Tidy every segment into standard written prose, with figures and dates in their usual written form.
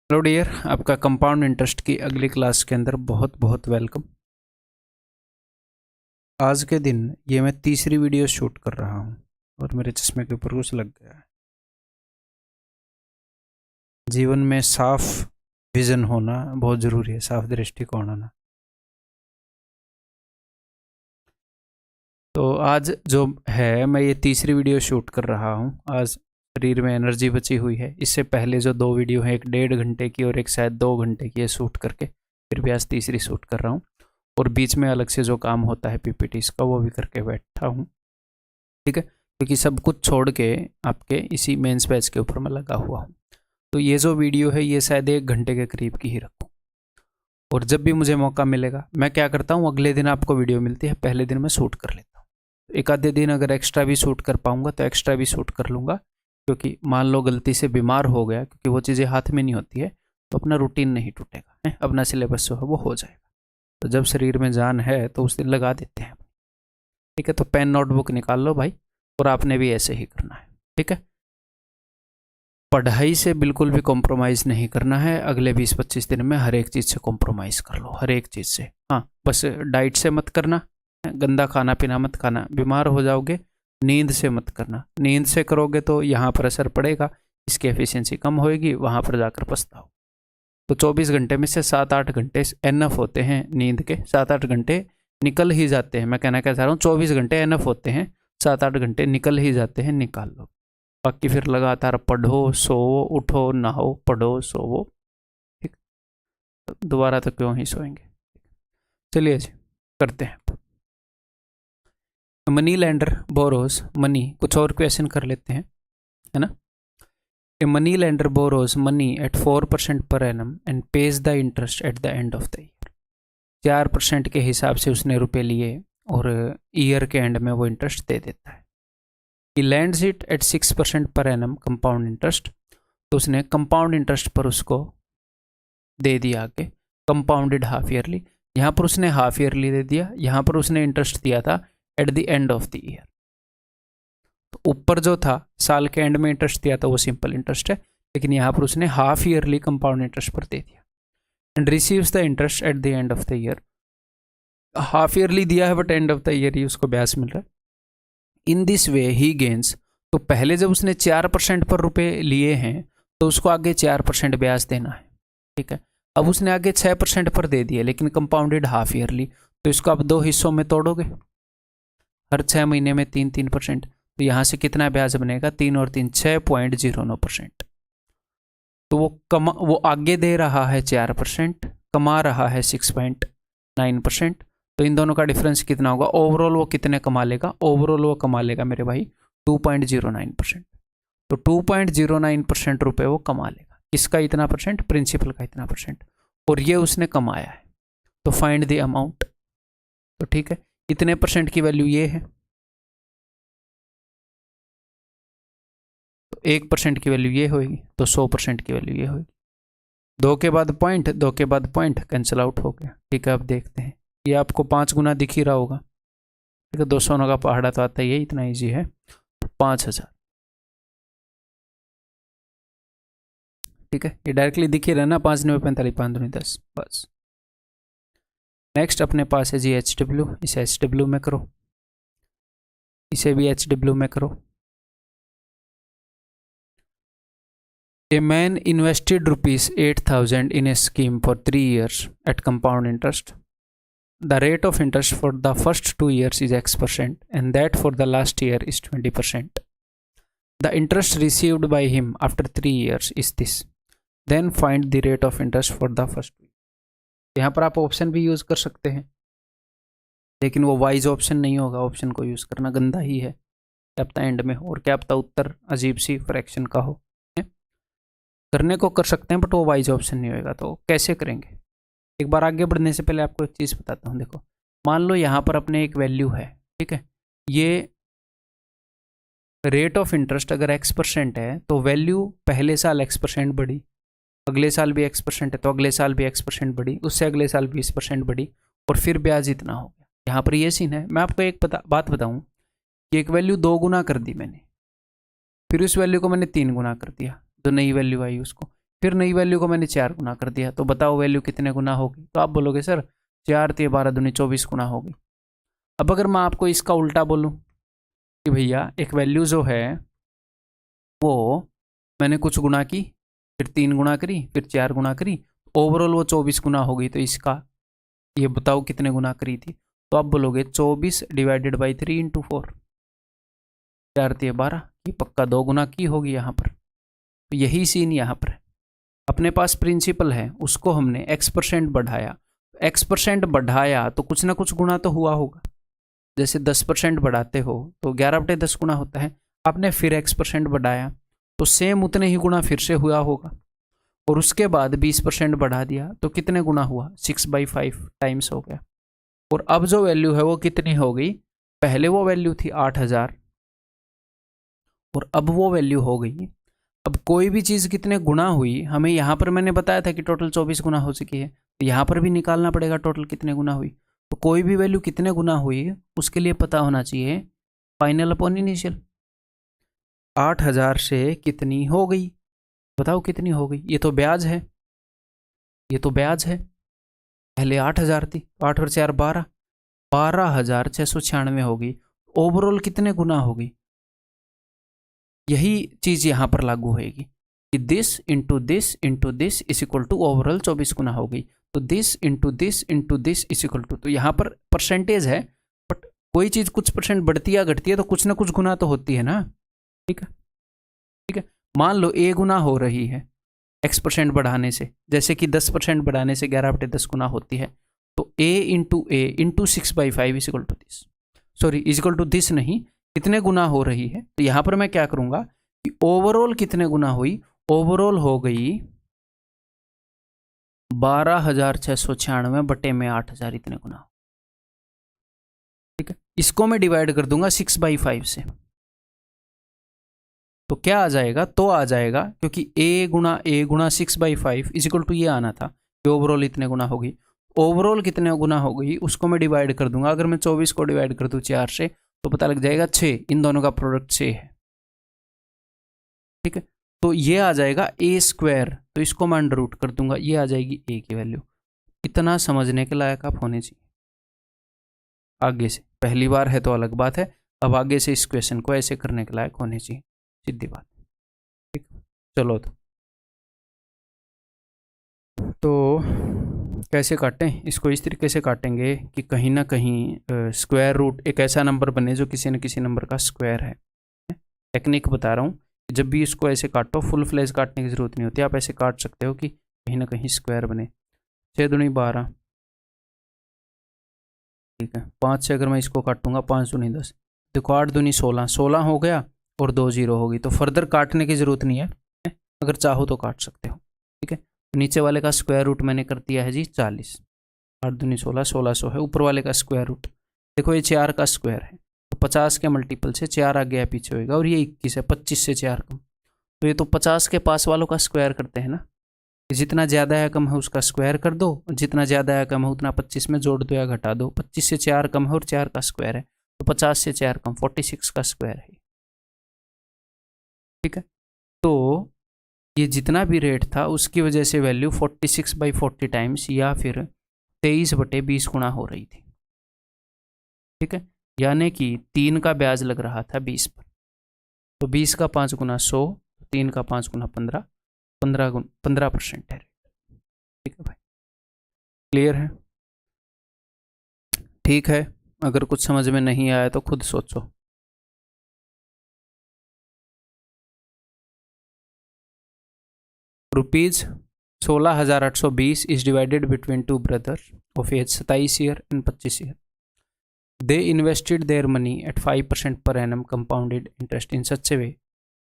Hello dear, आपका compound interest की अगली क्लास के अंदर बहुत बहुत वेलकम। आज के दिन ये मैं तीसरी वीडियो शूट कर रहा हूँ और मेरे चश्मे के ऊपर कुछ लग गया है। जीवन में साफ विजन होना बहुत ज़रूरी है, साफ दृष्टिकोण होना। तो आज जो है मैं ये तीसरी वीडियो शूट कर रहा हूँ। आज शरीर में एनर्जी बची हुई है। इससे पहले जो दो वीडियो हैं, एक 1.5 घंटे की और एक शायद 2 घंटे की है, शूट करके फिर भी आज तीसरी शूट कर रहा हूँ। और बीच में अलग से जो काम होता है पीपीटीज का, वो भी करके बैठा हूँ। ठीक है, क्योंकि सब कुछ छोड़ के आपके इसी मेंस बैच के ऊपर मैं लगा हुआ हूँ। तो ये जो वीडियो है ये शायद 1 घंटे के करीब की ही रखूँ। और जब भी मुझे मौका मिलेगा मैं क्या करता हूँ, अगले दिन आपको वीडियो मिलती है, पहले दिन मैं शूट कर लेता हूँ। एक आधे दिन अगर एक्स्ट्रा भी शूट कर पाऊँगा तो एक्स्ट्रा भी शूट कर लूँगा। क्योंकि मान लो गलती से बीमार हो गया, क्योंकि वो चीज़ें हाथ में नहीं होती है, तो अपना रूटीन नहीं टूटेगा, अपना सिलेबस जो है वो हो जाएगा। तो जब शरीर में जान है तो उस दिन लगा देते हैं। ठीक है, तो पेन नोटबुक निकाल लो भाई, और आपने भी ऐसे ही करना है। ठीक है, पढ़ाई से बिल्कुल भी कॉम्प्रोमाइज़ नहीं करना है। अगले 20-25 दिन में हर एक चीज़ से कॉम्प्रोमाइज़ कर लो, हर एक चीज़ से। हाँ, बस डाइट से मत करना, गंदा खाना पीना मत खाना, बीमार हो जाओगे। नींद से मत करना, नींद से करोगे तो यहाँ पर असर पड़ेगा, इसकी एफिशिएंसी कम होएगी, वहाँ पर जाकर पछताओ। तो 24 घंटे में से 7-8 घंटे एनफ होते हैं नींद के। 7-8 घंटे निकल ही जाते हैं। मैं कहना क्या चाह रहा हूँ, 24 घंटे एनफ होते हैं, 7-8 घंटे निकल ही जाते हैं, निकाल लो। बाकी फिर लगातार पढ़ो, सोवो, उठो, नहाओ, पढ़ो, सोवो। ठीक, दोबारा तो क्यों ही सोएंगे। चलिए जी, करते हैं। मनी लैंडर बोरोज मनी, कुछ और क्वेश्चन कर लेते हैं, है ना। A money lender borrows money at 4% per annum and pays the interest at the end of the year. 4% के हिसाब से उसने रुपए लिए और ईयर के एंड में वो इंटरेस्ट दे देता है। ही lands it at 6% per annum compound interest. तो उसने कंपाउंड इंटरेस्ट पर उसको दे दिया आगे, कंपाउंडेड हाफ ईयरली। यहाँ पर उसने हाफ ईयरली दे दिया, यहाँ पर उसने इंटरेस्ट दिया था eight the end of the year. तो ऊपर जो था साल के एंड में इंटरेस्ट दिया था वो सिंपल इंटरेस्ट है, लेकिन यहाँ पर उसने हाफ ईयरली कंपाउंड इंटरेस्ट पर दे दिया। And receives the interest at the end of the year. Half yearly दिया है but end of the year ही उसको ब्याज मिल रहा है। In this way he gains. तो पहले जब उसने 4% पर रुपए लिए हैं तो उसको आगे 4% ब्याज देना है। ठीक है, अब उसने आगे 6% पर दे दिया, लेकिन कंपाउंडेड हाफ ईयरली, तो इसको आप 2 हिस्सों में तोड़ोगे, हर 6 महीने में 3-3%। तो यहाँ से कितना ब्याज बनेगा, 3 और 3 6.09%। तो वो आगे दे रहा है 4%, कमा रहा है 6.9%। तो इन दोनों का डिफरेंस कितना होगा, ओवरऑल वो कितने कमा लेगा, ओवरऑल वो कमा लेगा मेरे भाई 2.09%। तो 2.09% रुपए वो कमा लेगा। इसका इतना परसेंट, प्रिंसिपल का इतना परसेंट, और ये उसने कमाया है। तो फाइंड द अमाउंट। तो ठीक है, इतने परसेंट की वैल्यू ये है, तो 1% की वैल्यू ये होगी, तो 100% की वैल्यू ये होगी। 2 के बाद पॉइंट, 2 के बाद पॉइंट, कैंसिल आउट हो गया। ठीक है, अब देखते हैं, ये आपको 5 गुना दिख ही रहा होगा। ठीक है, 200 का पहाड़ा तो आता ही है, इतना ईजी है। 5000। ठीक है, ये डायरेक्टली दिख ही रहा ना, 5 9 45 5 दूनी 10, बस। नेक्स्ट अपने पास है जी HW। इसे HW में करो, इसे भी HW में करो। A man invested ₹8,000 in a scheme for 3 years at compound interest. The rate of interest for the first 2 years is X% and that for the last year is 20%. The interest received by him after 3 years is this. Then find the rate of interest for the first year. यहाँ पर आप option भी use कर सकते हैं, लेकिन वो wise option नहीं होगा। ऑप्शन को यूज़ करना गंदा ही है, क्या पता एंड में हो, और क्या पता उत्तर अजीब सी फ्रैक्शन का हो। करने को कर सकते हैं बट वो वाइज ऑप्शन नहीं होगा। तो कैसे करेंगे, एक बार आगे बढ़ने से पहले आपको एक चीज़ बताता हूँ। देखो, मान लो यहाँ पर अपने एक वैल्यू है, ठीक है, ये रेट ऑफ इंटरेस्ट अगर X% है तो वैल्यू पहले साल X% बढ़ी, अगले साल भी X% है तो अगले साल भी X% बढ़ी, उससे अगले साल 20% बढ़ी, और फिर ब्याज इतना हो गया। यहाँ पर ये सीन है। मैं आपको एक बात बताऊँ कि एक वैल्यू 2 गुना कर दी मैंने, फिर उस वैल्यू को मैंने 3 गुना कर दिया, जो नई वैल्यू आई उसको, फिर नई वैल्यू को मैंने 4 गुना कर दिया, तो बताओ वैल्यू कितने गुना होगी? तो आप बोलोगे सर 4 × 12 दूनी 24 गुना होगी। अब अगर मैं आपको इसका उल्टा बोलूं कि भैया एक वैल्यू जो है वो मैंने कुछ गुना की, फिर 3 गुना करी, फिर 4 गुना करी, ओवरऑल वो 24 गुना हो गई, तो इसका ये बताओ कितने गुना करी थी? तो आप बोलोगे 24 डिवाइडेड बाई 3 × 4, 4 × 12, ये पक्का 2 गुना की होगी यहाँ पर। तो यही सीन यहाँ पर है। अपने पास प्रिंसिपल है, उसको हमने x% बढ़ाया, x% बढ़ाया तो कुछ ना कुछ गुना तो हुआ होगा। जैसे 10% बढ़ाते हो तो 11/10 गुना होता है। आपने फिर x% बढ़ाया तो सेम उतने ही गुना फिर से हुआ होगा, और उसके बाद 20% बढ़ा दिया तो कितने गुना हुआ? 6/5 टाइम्स हो गया। और अब जो वैल्यू है वो कितनी हो गई? पहले वो वैल्यू थी 8000 और अब वो वैल्यू हो गई। अब कोई भी चीज़ कितने गुना हुई, हमें यहाँ पर मैंने बताया था कि टोटल 24 गुना हो चुकी है, तो यहाँ पर भी निकालना पड़ेगा टोटल कितने गुना हुई। तो कोई भी वैल्यू कितने गुना हुई उसके लिए पता होना चाहिए फाइनल अपॉन इनिशियल। 8000 से कितनी हो गई? बताओ कितनी हो गई? ये तो ब्याज है, ये तो ब्याज है। पहले 8000 थी, 8 और 4 12, 12,696 हो गई। ओवरऑल कितने गुना होगी? यही चीज यहां पर लागू होगी कि this into this into this is equal to overall 24 गुना हो गई। तो this into this into this is equal to, तो यहाँ पर परसेंटेज है, बट कोई चीज कुछ परसेंट बढ़ती या घटती है तो कुछ ना कुछ गुना तो होती है ना। ठीक है, ठीक है। मान लो a गुना हो रही है x% बढ़ाने से, जैसे कि 10% बढ़ाने से 11/10 गुना होती है, तो a into 6/5 is equal to this, sorry is equal to this नहीं, कितने गुना हो रही है। तो यहां पर मैं क्या करूंगा कि ओवरऑल कितने गुना हुई? ओवरऑल हो गई 12,696 बटे में 8000, इतने गुना। ठीक है, इसको मैं डिवाइड कर दूंगा 6/5 से, तो क्या आ जाएगा? तो आ जाएगा, क्योंकि a गुना 6/5 इज इक्वल टू ये आना था कि ओवरऑल इतने गुना होगी। ओवरऑल कितने गुना हो गई उसको मैं डिवाइड कर दूंगा। अगर मैं 24 को डिवाइड कर दूं 4 से तो पता लग जाएगा 6, इन दोनों का प्रोडक्ट 6 है। ठीक है, तो ये आ जाएगा a², तो इसको मैं अंडर रूट कर दूंगा, ये आ जाएगी a की वैल्यू। इतना समझने के लायक आप होने चाहिए। आगे से पहली बार है तो अलग बात है, अब आगे से इस क्वेश्चन को ऐसे करने के लायक होने चाहिए, सीधी बात। ठीक, चलो तो कैसे काटें इसको? इस तरीके से काटेंगे कि कहीं ना कहीं स्क्वायर रूट एक ऐसा नंबर बने जो किसी न किसी नंबर का स्क्वायर है। टेक्निक बता रहा हूँ, जब भी इसको ऐसे काटो, फुल फ्लेज काटने की जरूरत नहीं होती, आप ऐसे काट सकते हो कि कहीं ना कहीं स्क्वायर बने। 6 दूनी 12, ठीक है। 5 से अगर मैं इसको काटूंगा 5 दूनी 10, देखो 8 दूनी 16, 16 हो गया और 2 0 होगी, तो फर्दर काटने की जरूरत नहीं है, अगर चाहो तो काट सकते हो। ठीक है, नीचे वाले का स्क्वायर रूट मैंने कर दिया है जी 40, 8 दूनी 16, 1600 है। ऊपर वाले का स्क्वायर रूट देखो, ये 4 का स्क्वायर है, तो 50 के मल्टीपल से 4 आगे या पीछे होएगा, और ये 21 है, 25 से 4 कम, तो ये तो 50 के पास वालों का स्क्वायर करते हैं ना। जितना ज़्यादा या कम है उसका स्क्वायर कर दो, जितना ज़्यादा या कम है उतना 25 में जोड़ दो या घटा दो। 25 से 4 कम है और 4 का स्क्वायर है, तो 50 से 4 कम 46 का स्क्वायर है। ठीक है, तो ये जितना भी रेट था उसकी वजह से वैल्यू 46/40 टाइम्स या फिर 23/20 गुना हो रही थी। ठीक है, यानी कि 3 का ब्याज लग रहा था 20 पर, तो 20 का 5 गुना 100, 3 का 5 गुना 15, 15% है। ठीक है भाई, क्लियर है? ठीक है, अगर कुछ समझ में नहीं आया तो खुद सोचो। Rupees 16,820 is divided between 2 brother of age 27 year and 25 year. They invested their money at 5% per annum compounded interest in such a way,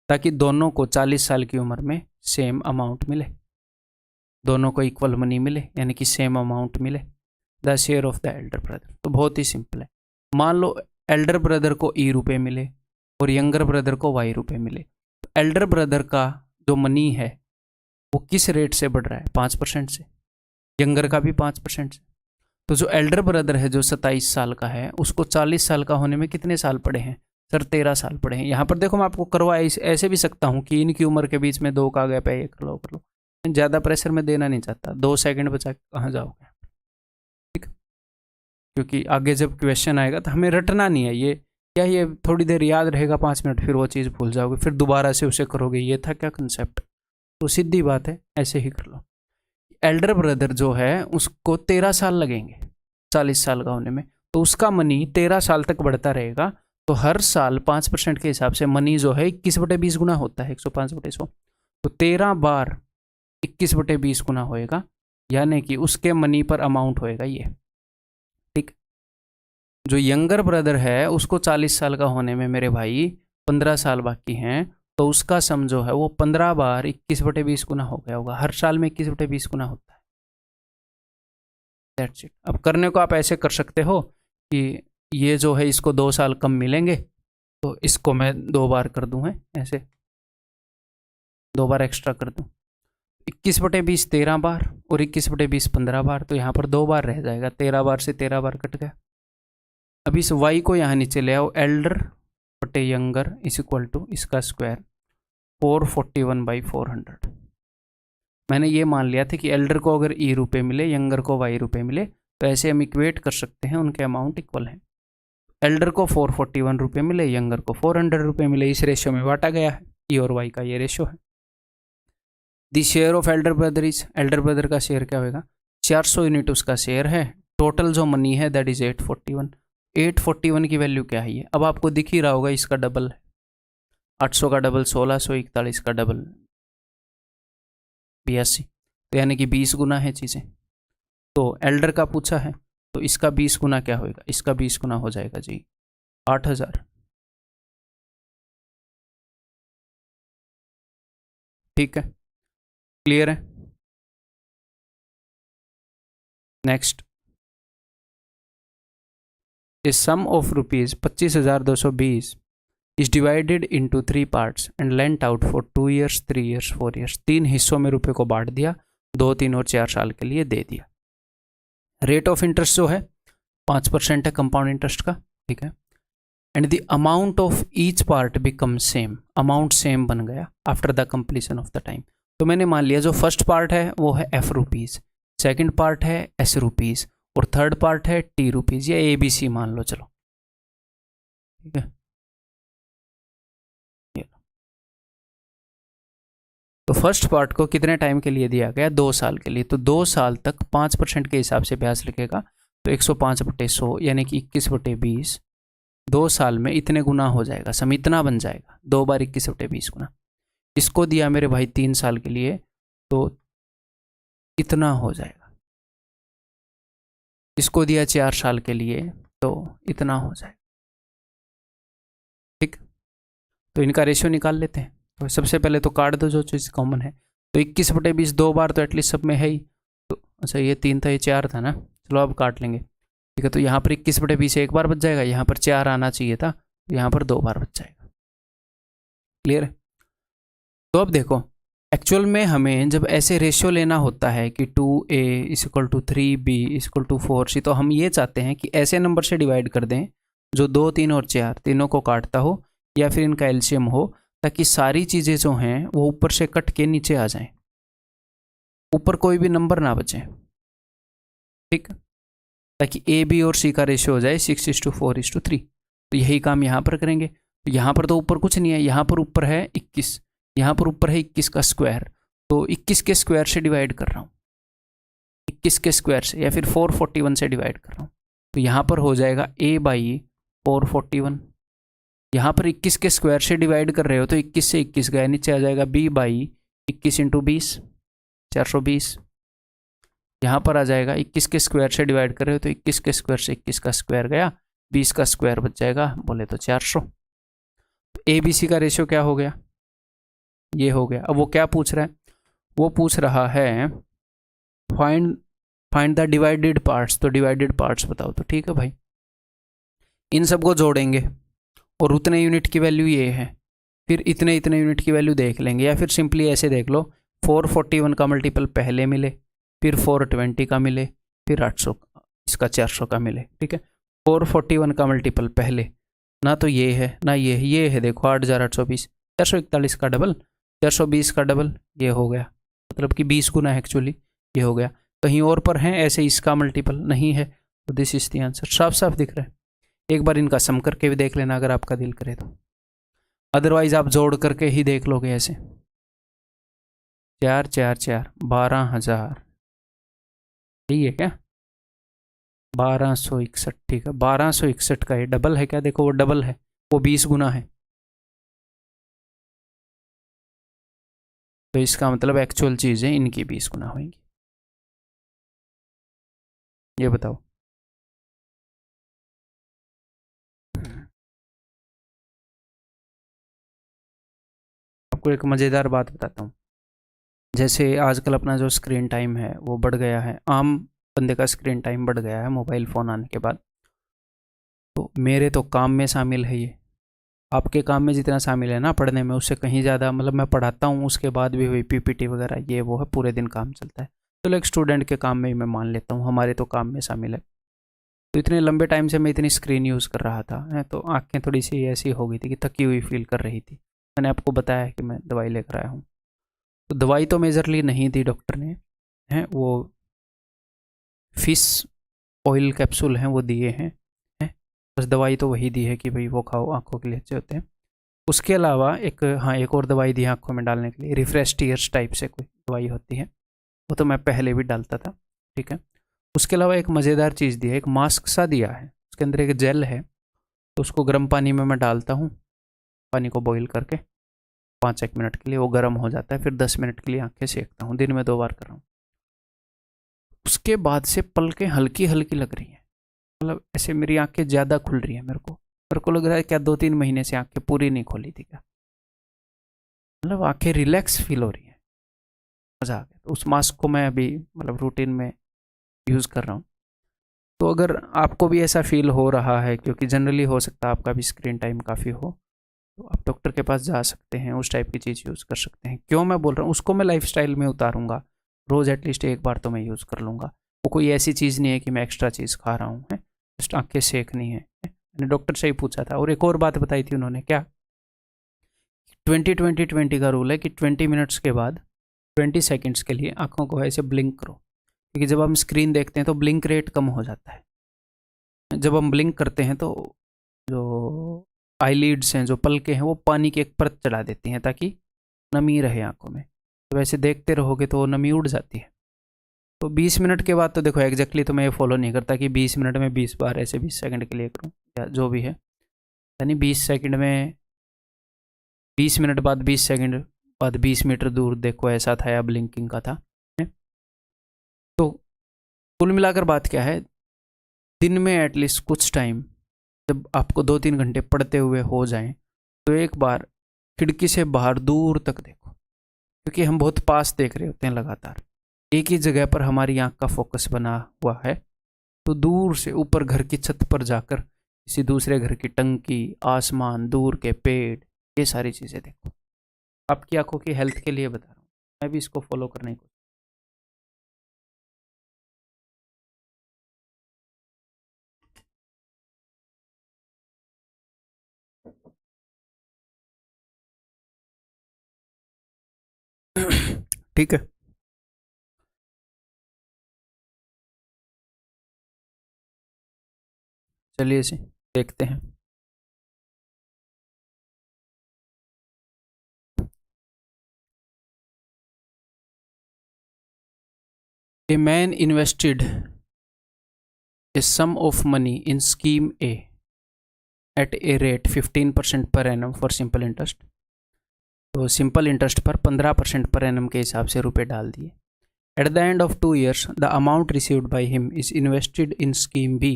ताकि दोनों को 40 साल की उम्र में सेम अमाउंट मिले, दोनों को इक्वल मनी मिले, यानी कि सेम अमाउंट मिले। The share of the Elder brother, तो बहुत ही सिंपल है। मान लो एल्डर ब्रदर को ई रुपये मिले और यंगर ब्रदर को वाई रुपये मिले, तो एल्डर ब्रदर का जो मनी है वो किस रेट से बढ़ रहा है? 5% से, यंगर का भी 5% से। तो जो एल्डर ब्रदर है जो 27 साल का है, उसको 40 साल का होने में कितने साल पड़े हैं? सर 13 साल पड़े हैं। यहाँ पर देखो मैं आपको करवा ऐसे भी सकता हूँ कि इनकी उम्र के बीच में 2 का गैप है, ये कर लो, ज़्यादा प्रेशर में देना नहीं चाहता, 2 सेकंड बचा के कहाँ जाओगे, ठीक, क्योंकि आगे जब क्वेश्चन आएगा तो हमें रटना नहीं है, ये क्या ये थोड़ी देर याद रहेगा 5 मिनट, फिर वो चीज़ भूल जाओगे, फिर दोबारा से उसे करोगे, ये था क्या कंसेप्ट। तो सीधी बात है, ऐसे ही कर लो। एल्डर ब्रदर जो है उसको 13 साल लगेंगे 40 साल का होने में, तो उसका मनी 13 साल तक बढ़ता रहेगा। तो हर साल 5% के हिसाब से मनी जो है 21/20 गुना होता है, 105/100, तो 13 बार 21/20 गुना होएगा, यानी कि उसके मनी पर अमाउंट होएगा ये, ठीक। जो यंगर ब्रदर है उसको 40 साल का होने में मेरे भाई 15 साल बाकी हैं, तो उसका सम जो है वो 15 बार 21/20 गुना हो गया होगा। हर साल में 21/20 गुना होता है। That's it. अब करने को आप ऐसे कर सकते हो कि ये जो है इसको 2 साल कम मिलेंगे, तो इसको मैं 2 बार कर दूं, है ऐसे 2 बार एक्स्ट्रा कर दूं, 21/20 13 बार और 21/20 15 बार, तो यहाँ पर 2 बार रह जाएगा, 13 बार से 13 बार कट गया। अब इस y को यहाँ नीचे ले आओ, एल्डर बटे यंगर इज इक्वल टू इसका स्क्वायर 441/400। मैंने ये मान लिया था कि एल्डर को अगर ई रुपये मिले, यंगर को वाई रुपये मिले, तो ऐसे हम इक्वेट कर सकते हैं, उनके अमाउंट इक्वल हैं। एल्डर को 441 रुपये मिले, यंगर को 400 रुपये मिले, इस रेशियो में बांटा गया है, ई और वाई का ये रेशियो है। The share of elder brother is, elder brother का शेयर क्या होगा, 400 यूनिट उसका शेयर है। टोटल जो मनी है दैट इज 841। 841 की वैल्यू क्या है ये, अब आपको दिख ही रहा होगा, इसका डबल है, 800 का डबल 1641 का डबल 82, तो यानी कि 20 गुना है चीज़ें। तो एल्डर का पूछा है, तो इसका 20 गुना क्या होएगा, इसका 20 गुना हो जाएगा जी 8000, ठीक है, क्लियर है। Next, a sum of rupees 25,220 is divided into 3 parts and lent out for 2 years 3 years 4 years। 3 हिस्सों में रुपए को बांट दिया, 2 3 और 4 साल के लिए दे दिया। रेट ऑफ इंटरेस्ट जो है 5% है कंपाउंड इंटरेस्ट का, ठीक है। And the amount of each part become same, amount same बन गया after the completion of the time. तो मैंने मान लिया जो फर्स्ट पार्ट है वो है F रुपीज़, सेकेंड पार्ट है S रुपीज़ और थर्ड पार्ट है T रुपीज़, या ABC मान लो, चलो ठीक है। तो फर्स्ट पार्ट को कितने टाइम के लिए दिया गया, 2 साल के लिए, तो 2 साल तक 5% के हिसाब से ब्याज लगेगा, तो 105/100 यानी कि 21/20, 2 साल में इतने गुना हो जाएगा, सम इतना बन जाएगा, 2 बार 21/20 गुना। इसको दिया मेरे भाई 3 साल के लिए, तो इतना हो जाएगा। इसको दिया 4 साल के लिए, तो इतना हो जाएगा, ठीक। तो इनका रेशियो निकाल लेते हैं। तो सबसे पहले तो काट दो जो चीज़ कॉमन है, तो 21/20 2 बार तो एटलीस्ट सब में है ही, तो अच्छा ये 3 था, ये 4 था ना, चलो अब काट लेंगे, ठीक है। तो यहाँ पर 21/20 एक बार बच जाएगा, यहाँ पर 4 आना चाहिए था, तो यहाँ पर 2 बार बच जाएगा, क्लियर है। तो अब देखो, एक्चुअल में हमें जब ऐसे रेशियो लेना होता है कि 2A = 3B = 4C, तो हम ये चाहते हैं कि ऐसे नंबर से डिवाइड कर दें जो 2 3 और 4 तीनों को काटता हो, या फिर इनका एलसीएम हो, ताकि सारी चीज़ें जो हैं वो ऊपर से कट के नीचे आ जाएं, ऊपर कोई भी नंबर ना बचे, ठीक, ताकि A B और C का रेशियो हो जाए 6:4:3। तो यही काम यहाँ पर करेंगे। तो यहाँ पर तो ऊपर कुछ नहीं है, यहाँ पर ऊपर है 21, यहाँ पर ऊपर है 21 का स्क्वायर, तो 21 के स्क्वायर से डिवाइड कर रहा हूँ, 21 के स्क्वायर से, या फिर 441 से डिवाइड कर रहा हूँ, तो यहाँ पर हो जाएगा A/441। यहाँ पर 21 के स्क्वायर से डिवाइड कर रहे हो, तो 21 से 21 गया, नीचे आ जाएगा B/21 × 20 420। यहाँ पर आ जाएगा 21 के स्क्वायर से डिवाइड कर रहे हो, तो 21 के स्क्वायर से 21 का स्क्वायर गया, 20 का स्क्वायर बच जाएगा, बोले तो 400। ABC का रेशियो क्या हो गया, ये हो गया। अब वो क्या पूछ रहा है, वो पूछ रहा है फाइंड द डिवाइडेड पार्ट्स, तो डिवाइडेड पार्ट्स बताओ, तो ठीक है भाई, इन सबको जोड़ेंगे और उतने यूनिट की वैल्यू ये है, फिर इतने इतने यूनिट की वैल्यू देख लेंगे, या फिर सिंपली ऐसे देख लो, 441 का मल्टीपल पहले मिले, फिर 420 का मिले, फिर 800 इसका 400 का मिले, ठीक है। 441 का मल्टीपल पहले, ना तो ये है ना ये है, देखो 8820, 441 का डबल, 420 का डबल, ये हो गया, मतलब कि 20 गुना है एक्चुअली, ये हो गया। कहीं और पर है ऐसे इसका मल्टीपल नहीं है, तो दिस इज द आंसर। साफ साफ दिख रहा है। एक बार इनका सम करके भी देख लेना अगर आपका दिल करे तो, अदरवाइज आप जोड़ करके ही देख लोगे ऐसे। 4 4 4 12,000, यही है क्या? 1261, ठीक है। 1261 का ये डबल है क्या? देखो वो डबल है, वो 20 गुना है, तो इसका मतलब एक्चुअल चीज़ें इनकी 20 गुना होंगी। ये बताओ। आपको एक मज़ेदार बात बताता हूँ। जैसे आजकल अपना जो स्क्रीन टाइम है वो बढ़ गया है, आम बंदे का स्क्रीन टाइम बढ़ गया है मोबाइल फ़ोन आने के बाद। तो मेरे तो काम में शामिल है ये, आपके काम में जितना शामिल है ना पढ़ने में, उससे कहीं ज़्यादा। मतलब मैं पढ़ाता हूँ, उसके बाद भी वही पीपीटी वगैरह ये वो है, पूरे दिन काम चलता है। चलो एक स्टूडेंट के काम में ही मैं मान लेता हूँ, हमारे तो काम में शामिल है। तो इतने लंबे टाइम से मैं इतनी स्क्रीन यूज़ कर रहा था है, तो आँखें थोड़ी सी ऐसी हो गई थी कि थकी हुई फील कर रही थी। मैंने आपको बताया कि मैं दवाई लेकर आया हूँ। तो दवाई तो मेजरली नहीं दी डॉक्टर ने, हैं वो फिश ऑयल कैप्सूल हैं वो दिए हैं, बस दवाई तो वही दी है कि भाई वो खाओ, आँखों के लिए अच्छे होते हैं। उसके अलावा एक, हाँ, एक और दवाई दी है आँखों में डालने के लिए, रिफ्रेश टीयर्स टाइप से कोई दवाई होती है, वो तो मैं पहले भी डालता था, ठीक है। उसके अलावा एक मज़ेदार चीज़ दी है, एक मास्क सा दिया है, उसके अंदर एक जेल है, तो उसको गर्म पानी में मैं डालता हूँ, पानी को बॉईल करके 5-1 मिनट के लिए वो गर्म हो जाता है, फिर 10 मिनट के लिए आँखें सेकता हूँ, दिन में 2 बार कर रहा हूँ। उसके बाद से पलकें हल्की हल्की लग रही हैं, मतलब ऐसे मेरी आँखें ज़्यादा खुल रही हैं। मेरे को लग रहा है क्या 2-3 महीने से आँखें पूरी नहीं खोली थी क्या, मतलब आँखें रिलैक्स फील हो रही हैं, मज़ा आ गया। तो उस मास्क को मैं अभी मतलब रूटीन में यूज़ कर रहा हूँ। तो अगर आपको भी ऐसा फील हो रहा है, क्योंकि जनरली हो सकता है आपका भी स्क्रीन टाइम काफ़ी हो, तो आप डॉक्टर के पास जा सकते हैं, उस टाइप की चीज़ यूज़ कर सकते हैं। क्यों मैं बोल रहा हूँ, उसको मैं लाइफस्टाइल में उतारूंगा, रोज़ एटलीस्ट एक बार तो मैं यूज़ कर लूँगा। वो कोई ऐसी चीज़ नहीं है कि मैं एक्स्ट्रा चीज़ खा रहा हूँ, है जस्ट आँखें सेकनी है। मैंने डॉक्टर से ही पूछा था, और एक और बात बताई थी उन्होंने, क्या 20-20-20 का रूल है कि 20 मिनट्स के बाद 20 सेकेंड्स के लिए आँखों को ऐसे ब्लिंक करो, क्योंकि जब हम स्क्रीन देखते हैं तो ब्लिंक रेट कम हो जाता है। जब हम ब्लिंक करते हैं तो जो आईलिड्स हैं, जो पलकें हैं, वो पानी की एक परत चढ़ा देती हैं ताकि नमी रहे आंखों में। तो वैसे देखते रहोगे तो नमी उड़ जाती है। तो 20 मिनट के बाद तो देखो एग्जैक्टली तो मैं ये फॉलो नहीं करता कि 20 मिनट में 20 बार ऐसे 20 सेकंड के लिए करूँ या जो भी है, यानी 20 सेकंड में 20 मिनट बाद 20 सेकंड बाद 20 मीटर दूर देखो, ऐसा था या ब्लिंकिंग का था। तो कुल मिलाकर बात क्या है, दिन में एटलीस्ट कुछ टाइम जब आपको 2-3 घंटे पढ़ते हुए हो जाएं, तो एक बार खिड़की से बाहर दूर तक देखो, क्योंकि हम बहुत पास देख रहे होते हैं लगातार, एक ही जगह पर हमारी आंख का फोकस बना हुआ है। तो दूर से ऊपर घर की छत पर जाकर किसी दूसरे घर की टंकी, आसमान, दूर के पेड़, ये सारी चीज़ें देखो। आपकी आंखों की हेल्थ के लिए बता रहा हूँ, मैं भी इसको फॉलो करने की। ठीक है, चलिए इसे देखते हैं। A man invested a sum of money in scheme A at a rate 15% per annum for simple interest। तो सिंपल इंटरेस्ट पर 15% पर एनम के हिसाब से रुपए डाल दिए। At the end of 2 years the amount received by him is invested in scheme B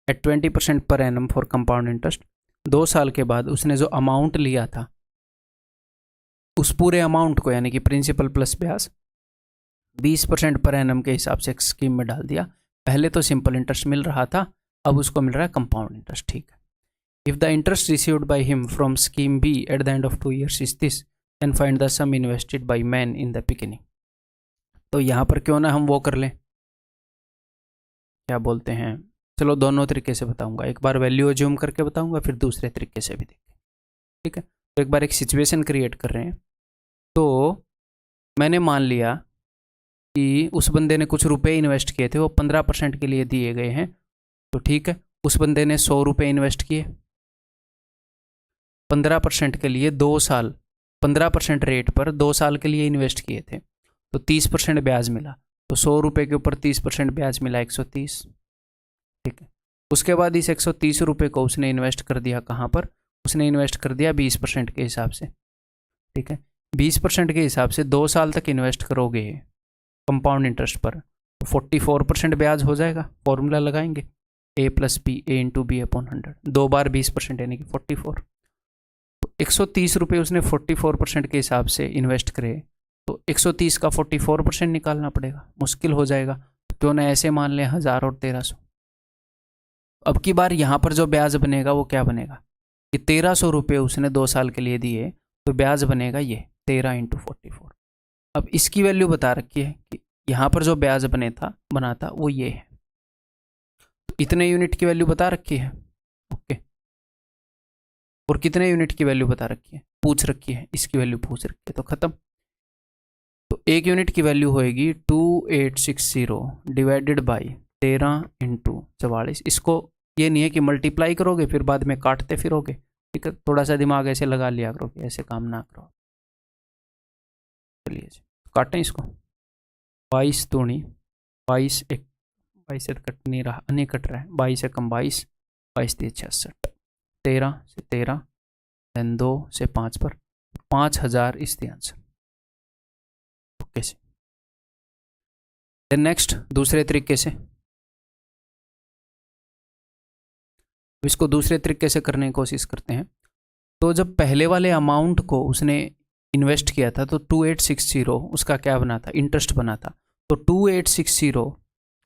at 20% per annum for compound interest. 2 साल के बाद उसने जो अमाउंट लिया था, उस पूरे अमाउंट को यानी कि प्रिंसिपल प्लस ब्याज 20% पर एनम के हिसाब से एक स्कीम में डाल दिया। पहले तो सिंपल इंटरेस्ट मिल रहा था, अब उसको मिल रहा है कंपाउंड इंटरेस्ट, ठीक है। If the interest received by him from scheme B at the end of 2 years is this, then find the sum invested by man in the beginning। तो यहाँ पर क्यों ना हम वो कर लें, क्या बोलते हैं, चलो दोनों तरीके से बताऊंगा, एक बार वैल्यू अज्यूम करके बताऊंगा, फिर दूसरे तरीके से भी देखें, ठीक है। तो एक बार एक सिचुएशन क्रिएट कर रहे हैं। तो मैंने मान लिया कि उस बंदे ने कुछ रुपए इन्वेस्ट किए थे, वो 15% के लिए दिए गए हैं, तो ठीक है, उस बंदे ने 100 रुपये इन्वेस्ट किए 15% के लिए, 2 साल 15% रेट पर 2 साल के लिए इन्वेस्ट किए थे, तो 30% ब्याज मिला, तो 100 रुपये के ऊपर 30% ब्याज मिला 130, ठीक है। उसके बाद इस 130 रुपये को उसने इन्वेस्ट कर दिया कहाँ पर, उसने इन्वेस्ट कर दिया 20% के हिसाब से, ठीक है। 20% के हिसाब से 2 साल तक इन्वेस्ट करोगे कंपाउंड इंटरेस्ट पर, तो 44% ब्याज हो जाएगा। फॉर्मूला लगाएंगे a + b a/b/100, 2 बार 20% यानी कि 44। तो 130 रुपये उसने 44% के हिसाब से इन्वेस्ट करे, तो 130 का 44% निकालना पड़ेगा, मुश्किल हो जाएगा, क्यों ना ऐसे मान लें 1000 और 1300। अब की बार यहाँ पर जो ब्याज बनेगा वो क्या बनेगा कि 1300 रुपये उसने 2 साल के लिए दिए, तो ब्याज बनेगा ये 13 × 44। अब इसकी वैल्यू बता रखी है कि यहाँ पर जो ब्याज बना था वो ये है, तो इतने यूनिट की वैल्यू बता रखी है, ओके। और कितने यूनिट की वैल्यू बता रखी है, पूछ रखी है, इसकी वैल्यू पूछ रखी है, तो खत्म। तो 1 यूनिट की वैल्यू होएगी 2860 डिवाइडेड बाई 13 × 44। इसको ये नहीं है कि मल्टीप्लाई करोगे फिर बाद में काटते फिरोगे, ठीक है, थोड़ा सा दिमाग ऐसे लगा लिया करो कि ऐसे काम ना करो। चलिए काटें इसको, 22 दूनी 22, 22 से कट नहीं रहा, नहीं कट रहा है, 22 से कम 22, 22 × 66, 13 से 13, देन 2 से 5 पर 5000 इस द आंसर, ओके से। देन नेक्स्ट दूसरे तरीके से, इसको दूसरे तरीके से करने की कोशिश करते हैं। तो जब पहले वाले अमाउंट को उसने इन्वेस्ट किया था तो 2860 उसका क्या बना था, इंटरेस्ट बना था, तो 2860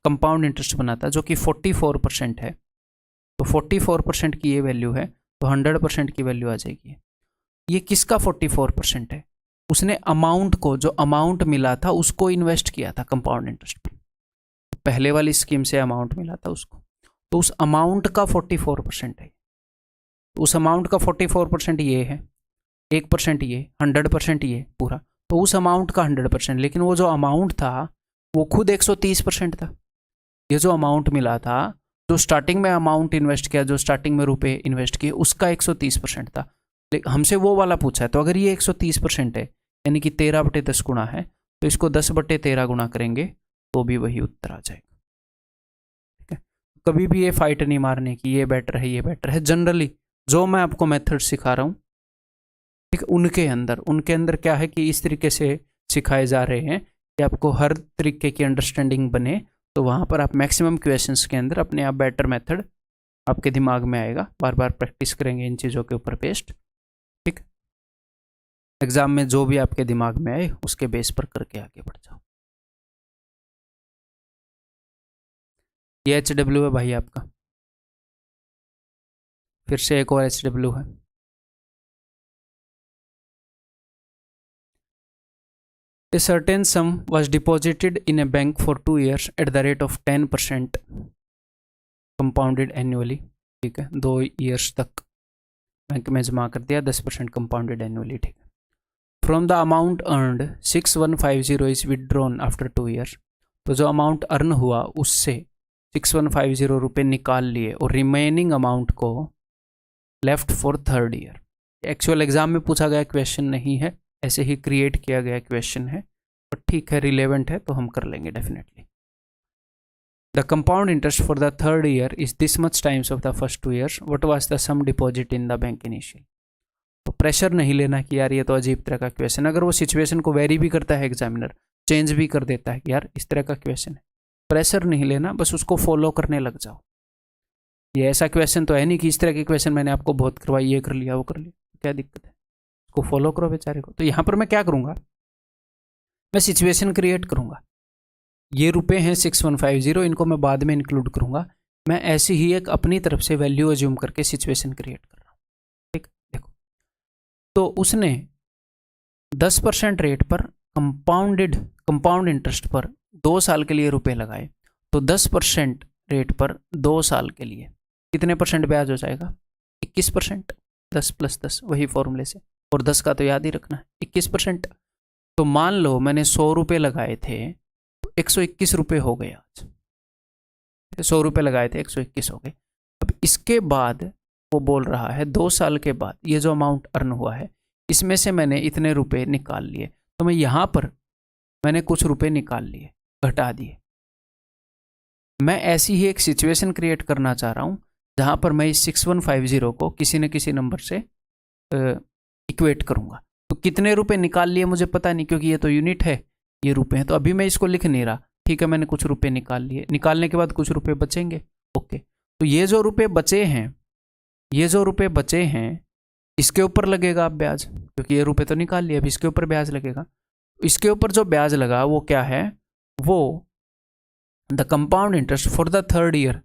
कंपाउंड इंटरेस्ट बना था जो कि 44% है, तो 44% की ये वैल्यू है, तो 100% की वैल्यू आ जाएगी। ये किसका 44% है, उसने अमाउंट को, जो अमाउंट मिला था उसको इन्वेस्ट किया था कंपाउंड इंटरेस्ट पर, पहले वाली स्कीम से अमाउंट मिला था उसको, तो उस अमाउंट का 44% है। उस अमाउंट का 44% ये है, 1% ये, 100% ये पूरा, तो उस अमाउंट का 100%, लेकिन वो जो अमाउंट था वो खुद 130% था। ये जो अमाउंट मिला था, जो स्टार्टिंग में अमाउंट इन्वेस्ट किया, जो स्टार्टिंग में रुपए इन्वेस्ट किए, उसका 130% था, लेकिन हमसे वो वाला पूछा है। तो अगर ये 130% है यानी कि 13/10 गुणा है, तो इसको 10/13 गुणा करेंगे तो भी वही उत्तर आ जाएगा, ठीक है। कभी भी ये फाइट नहीं मारने की ये बेटर है ये बेटर है, जनरली जो मैं आपको मेथड सिखा रहा हूँ, ठीक, उनके अंदर क्या है कि इस तरीके से सिखाए जा रहे हैं कि आपको हर तरीके की अंडरस्टैंडिंग बने, तो वहाँ पर आप मैक्सिमम क्वेश्चंस के अंदर अपने आप बेटर मेथड आपके दिमाग में आएगा, बार बार प्रैक्टिस करेंगे इन चीज़ों के ऊपर बेस्ड, ठीक। एग्जाम में जो भी आपके दिमाग में आए उसके बेस पर करके आगे बढ़ जाओ। ये HW है भाई आपका, फिर से एक और HW है। A certain sum was deposited in a bank for 2 years at the rate of 10% compounded annually, ठीक है, 2 years तक बैंक में जमा कर दिया, 10% compounded annually, ठीक है। From the amount earned 6150 is withdrawn after 2 years, तो जो अमाउंट अर्न हुआ उससे 6150 रुपये निकाल लिए और रिमेनिंग अमाउंट को left for 3rd year. Actual exam में पूछा गया क्वेश्चन नहीं है, ऐसे ही क्रिएट किया गया क्वेश्चन है, पर ठीक है, रिलेवेंट है तो हम कर लेंगे definitely. The compound interest for the 3rd year is this much times of the first 2 years, what was the sum deposit in the bank initial. तो प्रेशर नहीं लेना कि यार ये तो अजीब तरह का क्वेश्चन, अगर वो सिचुएशन को वेरी भी करता है एग्जामिनर, चेंज भी कर देता है कि यार इस तरह का क्वेश्चन है, प्रेशर नहीं लेना, बस उसको फॉलो करने लग जाओ। ये ऐसा क्वेश्चन तो है नहीं कि इस तरह के क्वेश्चन मैंने आपको बहुत करवाई, ये कर लिया वो कर लिया, क्या दिक्कत है, उसको फॉलो करो बेचारे को। तो यहाँ पर मैं क्या करूँगा, मैं सिचुएशन क्रिएट करूँगा, ये रुपए हैं 6150, इनको मैं बाद में इंक्लूड करूँगा, मैं ऐसी ही एक अपनी तरफ से वैल्यू अज्यूम करके सिचुएशन क्रिएट कर रहा हूँ, ठीक। देखो, तो उसने 10% रेट पर कंपाउंड इंटरेस्ट पर 2 साल के लिए रुपए लगाए, तो 10% रेट पर 2 साल के लिए कितने परसेंट ब्याज हो जाएगा, 21%, 10 + 10 वही फॉर्मूले से, और 10 का तो याद ही रखना है 21%। तो मान लो मैंने 100 रुपये लगाए थे, 121 रुपये हो गए आज। 100 रुपये लगाए थे, 121 हो गए। अब इसके बाद वो बोल रहा है 2 साल के बाद ये जो अमाउंट अर्न हुआ है इसमें से मैंने इतने रुपए निकाल लिए। तो मैं यहाँ पर मैंने कुछ रुपए निकाल लिए, घटा दिए। मैं ऐसी ही एक सिचुएशन क्रिएट करना चाह रहा हूँ जहाँ पर मैं इस 6150 को किसी न किसी नंबर से इक्वेट करूँगा। तो कितने रुपए निकाल लिए मुझे पता नहीं, क्योंकि ये तो यूनिट है, ये रुपए हैं, तो अभी मैं इसको लिख नहीं रहा। ठीक है, मैंने कुछ रुपए निकाल लिए, निकालने के बाद कुछ रुपए बचेंगे। ओके, तो ये जो रुपए बचे हैं, ये जो रुपए बचे हैं इसके ऊपर लगेगा अब ब्याज, क्योंकि ये रुपए तो निकाल लिए, अब इसके ऊपर ब्याज लगेगा। इसके ऊपर जो ब्याज लगा वो क्या है, वो the compound interest for the 3rd year.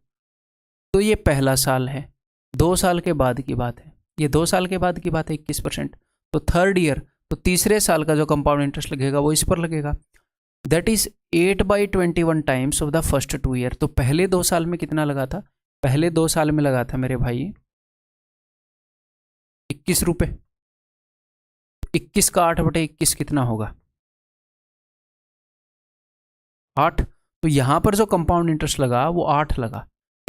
तो ये पहला साल है, 2 साल के बाद की बात है, ये 2 साल के बाद की बात है, 21%। तो 3rd ईयर, तो तीसरे साल का जो कंपाउंड इंटरेस्ट लगेगा वो इस पर लगेगा। That is 8/21 times of the first 2 year. तो पहले 2 साल में कितना लगा था, पहले 2 साल में लगा था मेरे भाई 21 रुपये। 21 का 8/21 कितना होगा, 8। तो यहां पर जो कंपाउंड इंटरेस्ट लगा वो 8 लगा,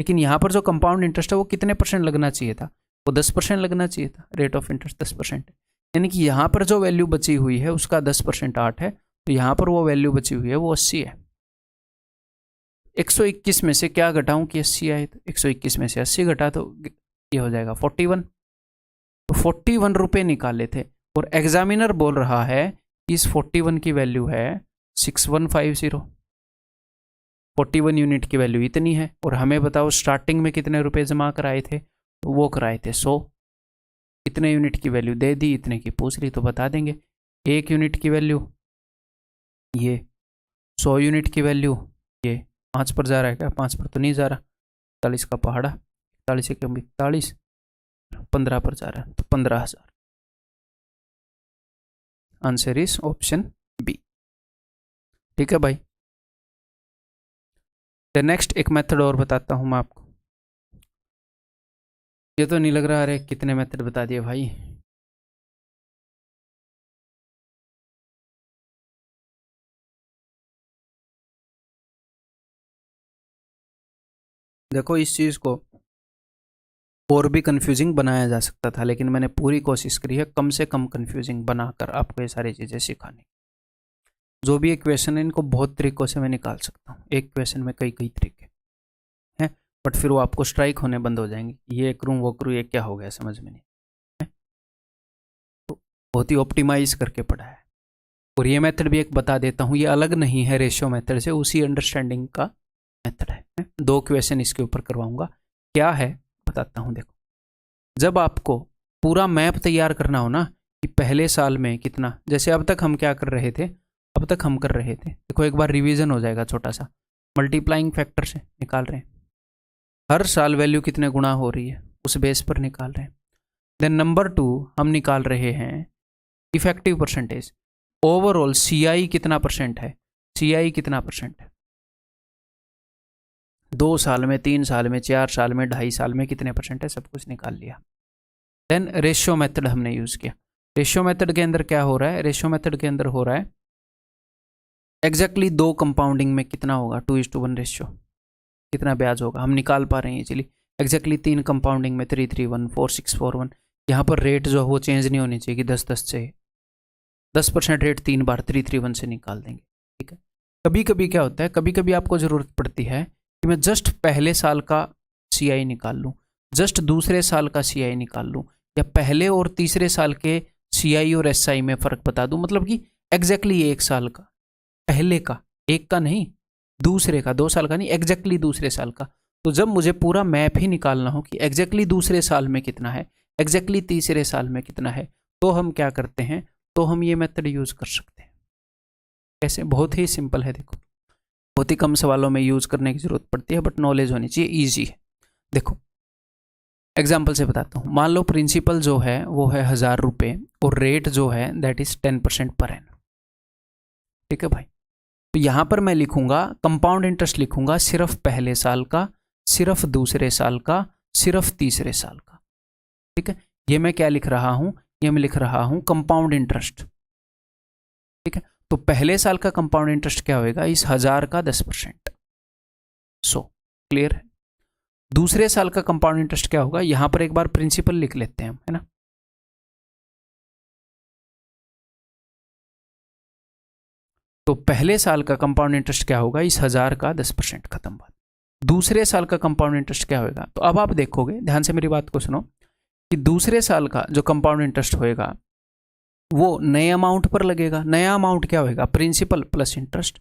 लेकिन यहां पर जो कंपाउंड इंटरेस्ट है वो कितने % लगना चाहिए था, वो 10% लगना चाहिए था। रेट ऑफ इंटरेस्ट 10%, यानी कि यहां पर जो वैल्यू बची हुई है उसका 10% 8 है, तो यहां पर वो वैल्यू बची हुई है वो 80 है। 121 में से क्या घटाऊं कि 80 आए, तो 121 में से 80 घटा तो ये हो जाएगा 41। तो 41 रुपये निकाले थे, और एग्जामिनर बोल रहा है कि इस 41 की वैल्यू है 6150। 41 यूनिट की वैल्यू इतनी है, और हमें बताओ स्टार्टिंग में कितने रुपए जमा कराए थे, तो वो कराए थे 100। इतने यूनिट की वैल्यू दे दी, इतने की पूछ रही तो बता देंगे। 1 यूनिट की वैल्यू ये, 100 यूनिट की वैल्यू ये। 5 पर जा रहा है क्या, 5 पर तो नहीं जा रहा, 40 का पहाड़ा, 40 से कम 41, 15 पर जा रहा है तो 15,000। Answer is option B. ठीक है भाई। नेक्स्ट एक मेथड और बताता हूं मैं आपको। ये तो नहीं लग रहा, अरे कितने मेथड बता दिए भाई। देखो, इस चीज को और भी कंफ्यूजिंग बनाया जा सकता था, लेकिन मैंने पूरी कोशिश करी है कम से कम कंफ्यूजिंग बनाकर आपको ये सारी चीजें सिखाने। जो भी एक क्वेश्चन है इनको बहुत तरीकों से मैं निकाल सकता हूँ, एक क्वेश्चन में कई कई तरीके हैं, बट फिर वो आपको स्ट्राइक होने बंद हो जाएंगे, ये करूँ वो करूँ, ये क्या हो गया समझ में नहीं है? तो बहुत ही ऑप्टिमाइज करके पढ़ा है। और ये मेथड भी एक बता देता हूँ, ये अलग नहीं है रेशियो मेथड से, उसी अंडरस्टैंडिंग का मेथड है। 2 क्वेश्चन इसके ऊपर करवाऊंगा। क्या है बताता हूँ। देखो, जब आपको पूरा मैप तैयार करना हो ना कि पहले साल में कितना, जैसे अब तक हम क्या कर रहे थे, अब तक हम कर रहे थे, देखो एक बार रिवीजन हो जाएगा छोटा सा। मल्टीप्लाइंग फैक्टर से निकाल रहे हैं, हर साल वैल्यू कितने गुना हो रही है उस बेस पर निकाल रहे हैं। देन नंबर 2 हम निकाल रहे हैं इफेक्टिव परसेंटेज, ओवरऑल CI कितना % है, CI कितना % है, 2 साल में, 3 साल में, 4 साल में, 2.5 साल में कितने % है, सब कुछ निकाल लिया। देन रेशियो मेथड हमने यूज किया। रेशियो मेथड के अंदर क्या हो रहा है, रेशियो मेथड के अंदर हो रहा है एग्जैक्टली 2 कंपाउंडिंग में कितना होगा, 2:1 रेशियो, कितना ब्याज होगा हम निकाल पा रहे हैं इजीली। एग्जैक्टली 3 कंपाउंडिंग में 331, 4641, यहाँ पर रेट जो है वो चेंज नहीं होनी चाहिए कि 10-10 से 10% रेट 3 बार 331 से निकाल देंगे। ठीक है, कभी कभी क्या होता है, कभी कभी आपको ज़रूरत पड़ती है कि मैं जस्ट पहले साल का CI निकाल लूँ, जस्ट दूसरे साल का CI निकाल लूँ, या पहले और तीसरे साल के CI और SI में फ़र्क बता दूँ, मतलब कि एग्जैक्टली 1 साल का, पहले का, एक का नहीं, दूसरे का, 2 साल का नहीं, एग्जैक्टली दूसरे साल का। तो जब मुझे पूरा मैप ही निकालना हो कि एग्जैक्टली दूसरे साल में कितना है, एग्जैक्टली तीसरे साल में कितना है, तो हम क्या करते हैं, तो हम ये मेथड यूज कर सकते हैं। कैसे, बहुत ही सिंपल है। देखो, बहुत ही कम सवालों में यूज करने की जरूरत पड़ती है, बट नॉलेज होनी चाहिए, ईजी है। देखो एग्जाम्पल से बताता हूँ। मान लो प्रिंसिपल जो है वो है 1000 रुपये, और रेट जो है दैट इज 10% पर एनम। ठीक है भाई, तो यहाँ पर मैं लिखूंगा कंपाउंड इंटरेस्ट, लिखूंगा सिर्फ पहले साल का, सिर्फ दूसरे साल का, सिर्फ तीसरे साल का। ठीक है, ये मैं क्या लिख रहा हूँ, ये मैं लिख रहा हूँ कंपाउंड इंटरेस्ट। ठीक है, तो पहले साल का कंपाउंड इंटरेस्ट क्या होगा, इस 1000 का 10%। सो क्लियर है। दूसरे साल का कंपाउंड इंटरेस्ट क्या होगा, यहां पर एक बार प्रिंसिपल लिख लेते हैं हम, है ना। तो पहले साल का कंपाउंड इंटरेस्ट क्या होगा, इस 1000 का 10%, खत्म बात। दूसरे साल का कंपाउंड इंटरेस्ट क्या होगा, तो अब आप देखोगे, ध्यान से मेरी बात को सुनो, कि दूसरे साल का जो कंपाउंड इंटरेस्ट होएगा वो नए अमाउंट पर लगेगा। नया अमाउंट क्या होगा, प्रिंसिपल प्लस इंटरेस्ट।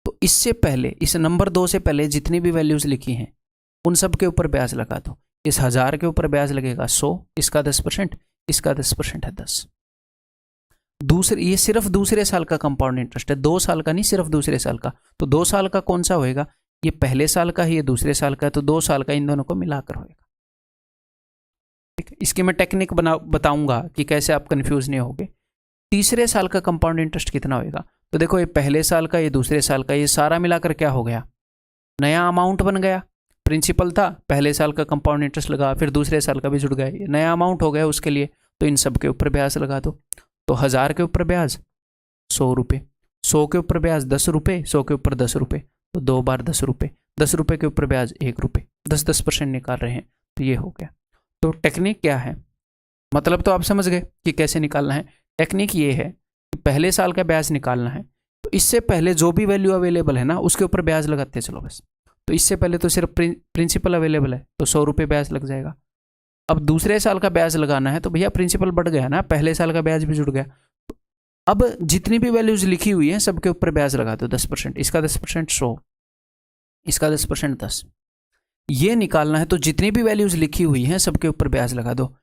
तो इससे पहले, इस नंबर 2 से पहले जितनी भी वैल्यूज लिखी हैं उन सब के ऊपर ब्याज लगा दो। इस 1000 के ऊपर ब्याज लगेगा 100, इसका 10%, इसका 10% है 10। दूसरे, ये सिर्फ दूसरे साल का कंपाउंड इंटरेस्ट है, 2 साल का नहीं, सिर्फ दूसरे साल का। तो 2 साल का कौन सा होएगा, ये पहले साल का है, ये दूसरे साल का है, तो 2 साल का इन दोनों को मिलाकर होएगा। ठीक है, इसकी मैं टेक्निक बताऊंगा कि कैसे आप कंफ्यूज नहीं होगे। तीसरे साल का कंपाउंड इंटरेस्ट कितना होएगा, तो देखो ये पहले साल का, ये दूसरे साल का, ये सारा मिलाकर क्या हो गया, नया अमाउंट बन गया। प्रिंसिपल था, पहले साल का कंपाउंड इंटरेस्ट लगा, फिर दूसरे साल का भी जुड़ गया, ये नया अमाउंट हो गया उसके लिए। तो इन सब के ऊपर ब्याज लगा दो। तो 1000 के ऊपर ब्याज 100 रुपये, 100 के ऊपर ब्याज 10 रुपये, 100 के ऊपर 10 रुपये, तो 2 बार 10 रुपये, 10 रुपये के ऊपर ब्याज 1 रुपये, 10% निकाल रहे हैं, तो ये हो गया। तो टेक्निक क्या है, मतलब तो आप समझ गए कि कैसे निकालना है। टेक्निक ये है कि पहले साल का ब्याज निकालना है, तो इससे पहले जो भी वैल्यू अवेलेबल है ना उसके ऊपर ब्याज लगाते चलो बस। तो इससे पहले तो सिर्फ प्रिंसिपल अवेलेबल है, तो 100 रुपये ब्याज लग जाएगा। अब दूसरे साल का ब्याज लगाना है, तो भैया प्रिंसिपल बढ़ गया ना, पहले साल का ब्याज भी जुड़ गया। अब जितनी भी वैल्यूज लिखी हुई हैं सबके ऊपर ब्याज लगा दो 10%, इसका 10% 100, इसका 10% 10। ये निकालना है, तो जितनी भी वैल्यूज लिखी हुई हैं सबके ऊपर ब्याज लगा दो।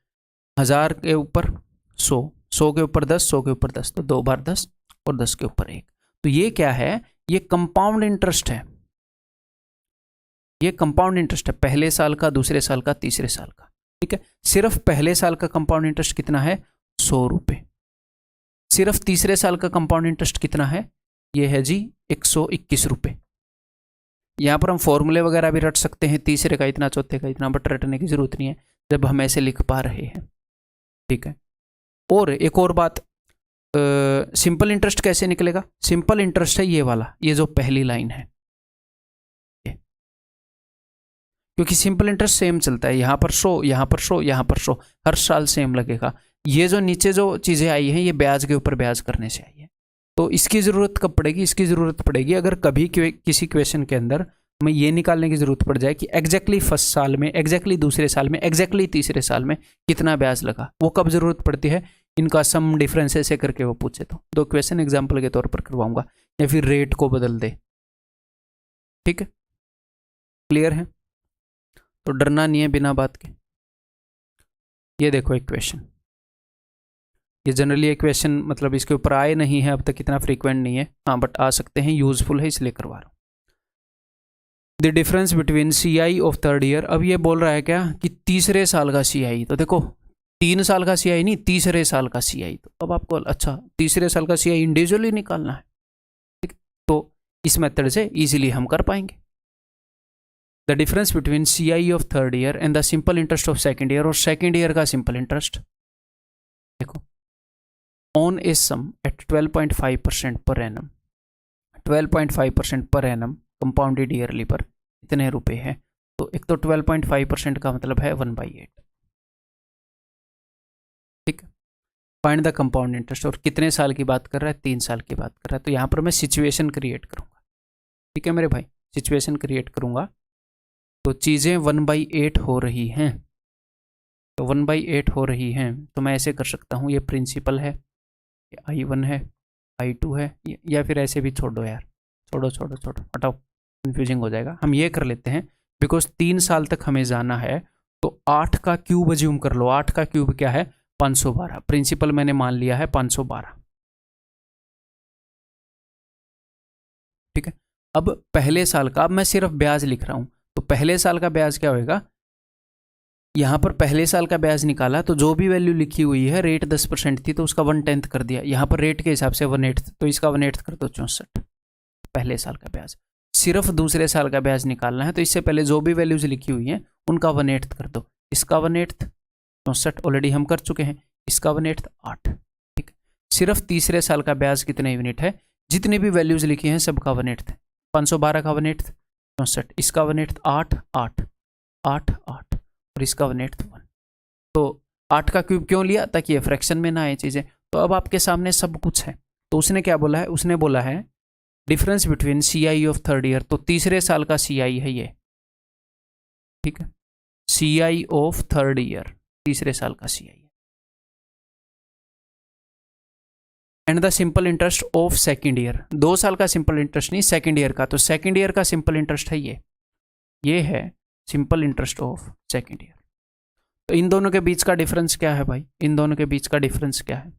1000 के ऊपर 100, 100 के ऊपर 10, 100 के ऊपर 10, तो 2 बार 10 और 10 के ऊपर 1। तो ये क्या है, ये कंपाउंड इंटरेस्ट है। ये कंपाउंड इंटरेस्ट है, पहले साल का, दूसरे साल का, तीसरे साल का। ठीक है, सिर्फ पहले साल का कंपाउंड इंटरेस्ट कितना है, 100 रुपये। सिर्फ तीसरे साल का कंपाउंड इंटरेस्ट कितना है, ये है जी 121 रुपये। यहां पर हम फॉर्मूले वगैरह भी रट सकते हैं, तीसरे का इतना, चौथे का इतना, बट रटने की जरूरत नहीं है जब हम ऐसे लिख पा रहे हैं। ठीक है, और एक और बात, सिंपल इंटरेस्ट कैसे निकलेगा। सिंपल इंटरेस्ट है ये वाला, ये जो पहली लाइन है, क्योंकि सिंपल इंटरेस्ट सेम चलता है, यहां पर 100, यहां पर 100, यहां पर 100, हर साल सेम लगेगा। ये जो नीचे जो चीजें आई हैं ये ब्याज के ऊपर ब्याज करने से आई है। तो इसकी जरूरत कब पड़ेगी, इसकी जरूरत पड़ेगी अगर कभी किसी क्वेश्चन के अंदर हमें ये निकालने की जरूरत पड़ जाए कि एग्जैक्टली फर्स्ट साल में, एग्जैक्टली दूसरे साल में, एग्जैक्टली तीसरे साल में कितना ब्याज लगा। वो कब जरूरत पड़ती है, इनका सम डिफरेंस ऐसे करके वो पूछे तो 2 क्वेश्चन एग्जाम्पल के तौर पर करवाऊंगा, या फिर रेट को बदल दे। ठीक है, क्लियर है। तो डरना नहीं है बिना बात के। ये देखो एक क्वेश्चन, ये जनरली एक क्वेश्चन मतलब इसके ऊपर आए नहीं है अब तक, इतना फ्रीक्वेंट नहीं है, हाँ बट आ सकते हैं, यूजफुल है इसलिए करवा रहा हूँ। The difference between CI of third year. अब ये बोल रहा है क्या कि तीसरे साल का CI, तो देखो 3 साल का CI नहीं, तीसरे साल का CI। तो अब आपको अच्छा तीसरे साल का CI इंडिविजुअली निकालना है, ठीक। तो इस मेथड से इजीली हम कर पाएंगे। The difference between CI of third year and the simple interest of second year, और सेकेंड ईयर का सिंपल इंटरेस्ट देखो, on a sum at 12.5% per annum, 12.5% per annum compounded yearly पर इतने रुपए हैं। तो एक तो 12.5% का मतलब है 1/8। ठीक, फाइंड द कंपाउंड इंटरेस्ट, और कितने साल की बात कर रहा है, 3 साल की बात कर रहा है। तो यहाँ पर मैं सिचुएशन क्रिएट करूँगा, ठीक है मेरे भाई, सिचुएशन क्रिएट करूँगा। तो चीज़ें 1/8 हो रही हैं, तो 1/8 हो रही हैं, तो मैं ऐसे कर सकता हूँ, ये प्रिंसिपल है, ये I1 है, I2 है, या फिर ऐसे भी छोड़ो यार, छोड़ो हटाओ, कंफ्यूजिंग हो जाएगा। हम ये कर लेते हैं, बिकॉज 3 साल तक हमें जाना है, तो 8 का क्यूब अज्यूम कर लो। 8 का क्यूब क्या है, 512। प्रिंसिपल मैंने मान लिया है 512। ठीक है, अब पहले साल का, अब मैं सिर्फ ब्याज लिख रहा हूं, तो पहले साल का ब्याज क्या होएगा, यहां पर पहले साल का ब्याज निकाला, तो जो भी वैल्यू लिखी हुई है, रेट 10% थी तो उसका 1/10 कर दिया। यहां पर रेट के हिसाब से 1/8, तो इसका 1/8 कर दो 64। पहले साल का ब्याज। सिर्फ दूसरे साल का ब्याज निकालना है, तो इससे पहले जो भी वैल्यूज लिखी हुई हैं उनका 1/8 कर दो। इसका 1/8 64 ऑलरेडी हम कर चुके हैं, इसका 1/8 8। ठीक, सिर्फ तीसरे साल का ब्याज कितने यूनिट है, जितनी भी वैल्यूज लिखी हैं सब का 1/8 है। 512 का 1/8 64, इसका 1/8 8 8 8 8 और इसका 1/8 1। तो 8 का क्यूब क्यों लिया? ताकि ये फ्रैक्शन में ना आए चीज़ें। तो अब आपके सामने सब कुछ है। तो उसने क्या बोला है? उसने बोला है difference between CI of third year, तो तीसरे साल का CI है ये, ठीक है। CI ऑफ थर्ड ईयर, तीसरे साल का CI है। And the simple interest of second year, 2 साल का सिंपल इंटरेस्ट नहीं, सेकेंड ईयर का। तो सेकेंड ईयर का सिंपल इंटरेस्ट है ये है simple interest of second year. तो इन दोनों के बीच का डिफरेंस क्या है भाई? इन दोनों के बीच का डिफरेंस क्या है?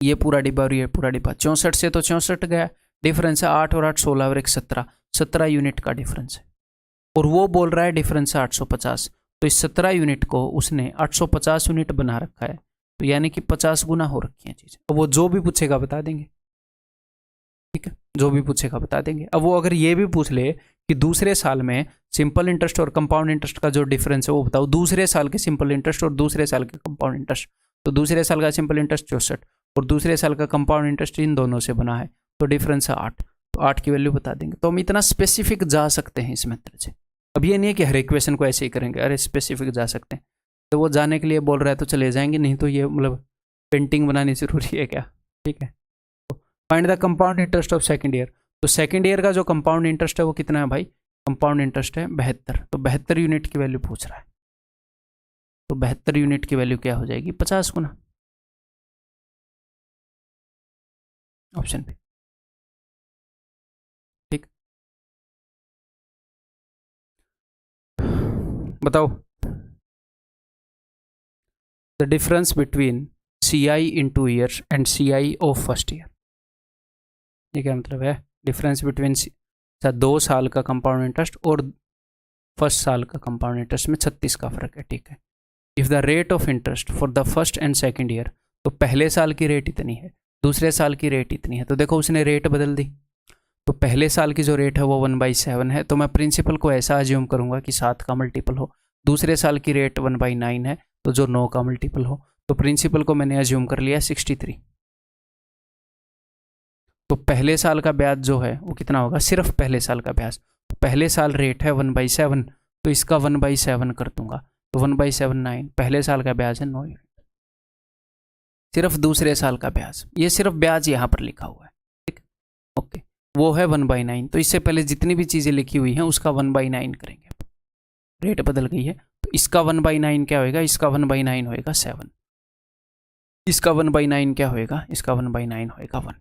ये पूरा डिब्बा और ये पूरा डिब्बा, 64 से तो 64 गया, डिफरेंस है 8 और 8 16 और 1 17 यूनिट का डिफरेंस है। और वो बोल रहा है डिफरेंस है 850, तो इस 17 यूनिट को उसने 850 यूनिट बना रखा है, तो यानी कि 50 गुना हो रखी है चीज़ें। अब वो जो भी पूछेगा बता देंगे, ठीक है, जो भी पूछेगा बता देंगे। अब वो अगर ये भी पूछ ले कि दूसरे साल में सिंपल इंटरेस्ट और कंपाउंड इंटरेस्ट का जो डिफरेंस है वो बताओ, दूसरे साल के सिंपल इंटरेस्ट और दूसरे साल के कंपाउंड इंटरेस्ट, तो दूसरे साल का सिंपल इंटरेस्ट 64 और दूसरे साल का कंपाउंड इंटरेस्ट इन दोनों से बना है, तो डिफरेंस है 8, तो 8 की वैल्यू बता देंगे। तो हम इतना स्पेसिफिक जा सकते हैं इस मेथड से। अब ये नहीं है कि हर इक्वेशन को ऐसे ही करेंगे, अरे स्पेसिफिक जा सकते हैं। तो वो जाने के लिए बोल रहा है तो चले जाएंगे, नहीं तो ये मतलब पेंटिंग बनानी जरूरी है क्या, ठीक है। Find the compound interest of second year, तो सेकंड ईयर का जो कंपाउंड इंटरेस्ट है वो कितना है भाई? कंपाउंड इंटरेस्ट है 72, तो 72 यूनिट की वैल्यू पूछ रहा है, तो 72 यूनिट की वैल्यू क्या हो जाएगी? 50 गुना, ऑप्शन पे, ठीक। बताओ the difference between CI in 2 years and CI of first year. ये क्या मतलब है? डिफरेंस बिटवीन 2 साल का कंपाउंड इंटरेस्ट और फर्स्ट साल का कंपाउंड इंटरेस्ट में 36 का फर्क है, ठीक है। If the rate of interest for the first and second year, तो पहले साल की रेट इतनी है, दूसरे साल की रेट इतनी है, तो देखो उसने रेट बदल दी। तो पहले साल की जो रेट है वो 1/7 है, तो मैं प्रिंसिपल को ऐसा अज्यूम करूंगा कि 7 का मल्टीपल हो। दूसरे साल की रेट 1/9 है, तो जो 9 का मल्टीपल हो, तो प्रिंसिपल को मैंने अज्यूम कर लिया 63। तो पहले साल का ब्याज जो है वो कितना होगा? सिर्फ पहले साल का ब्याज, तो पहले साल रेट है 1/7, तो इसका 1/7 कर दूंगा, तो 1/7 9, पहले साल का ब्याज है 9 यूनिट। सिर्फ दूसरे साल का ब्याज, ये सिर्फ ब्याज यहाँ पर लिखा हुआ है, ठीक, ओके, वो है 1/9। तो इससे पहले जितनी भी चीज़ें लिखी हुई हैं उसका 1/9 करेंगे। रेट बदल गई है, तो इसका 1/9 क्या होएगा? इसका 1/9 होएगा 7, इसका 1/9 क्या होएगा? इसका 1/9 होएगा 1।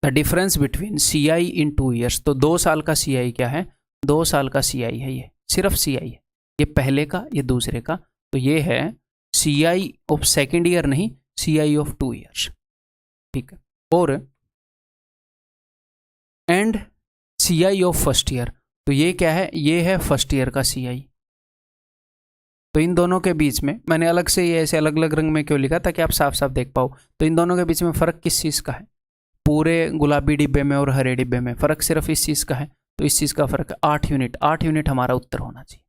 The difference between CI in 2 years, तो 2 साल का CI क्या है? 2 साल का CI है, ये सिर्फ CI है, ये पहले का, ये दूसरे का, तो ये है CI ऑफ सेकेंड ईयर, नहीं CI ऑफ 2 ईयर्स, ठीक है। और and CI of first year, तो ये क्या है? ये है फर्स्ट ईयर का CI। तो इन दोनों के बीच में मैंने अलग से ये ऐसे अलग अलग रंग में क्यों लिखा? ताकि आप साफ साफ देख पाओ। तो इन दोनों के बीच में फ़र्क किस चीज़ का है? पूरे गुलाबी डिब्बे में और हरे डिब्बे में फ़र्क सिर्फ इस चीज़ का है, तो इस चीज़ का फ़र्क है 8 यूनिट। 8 यूनिट हमारा उत्तर होना चाहिए,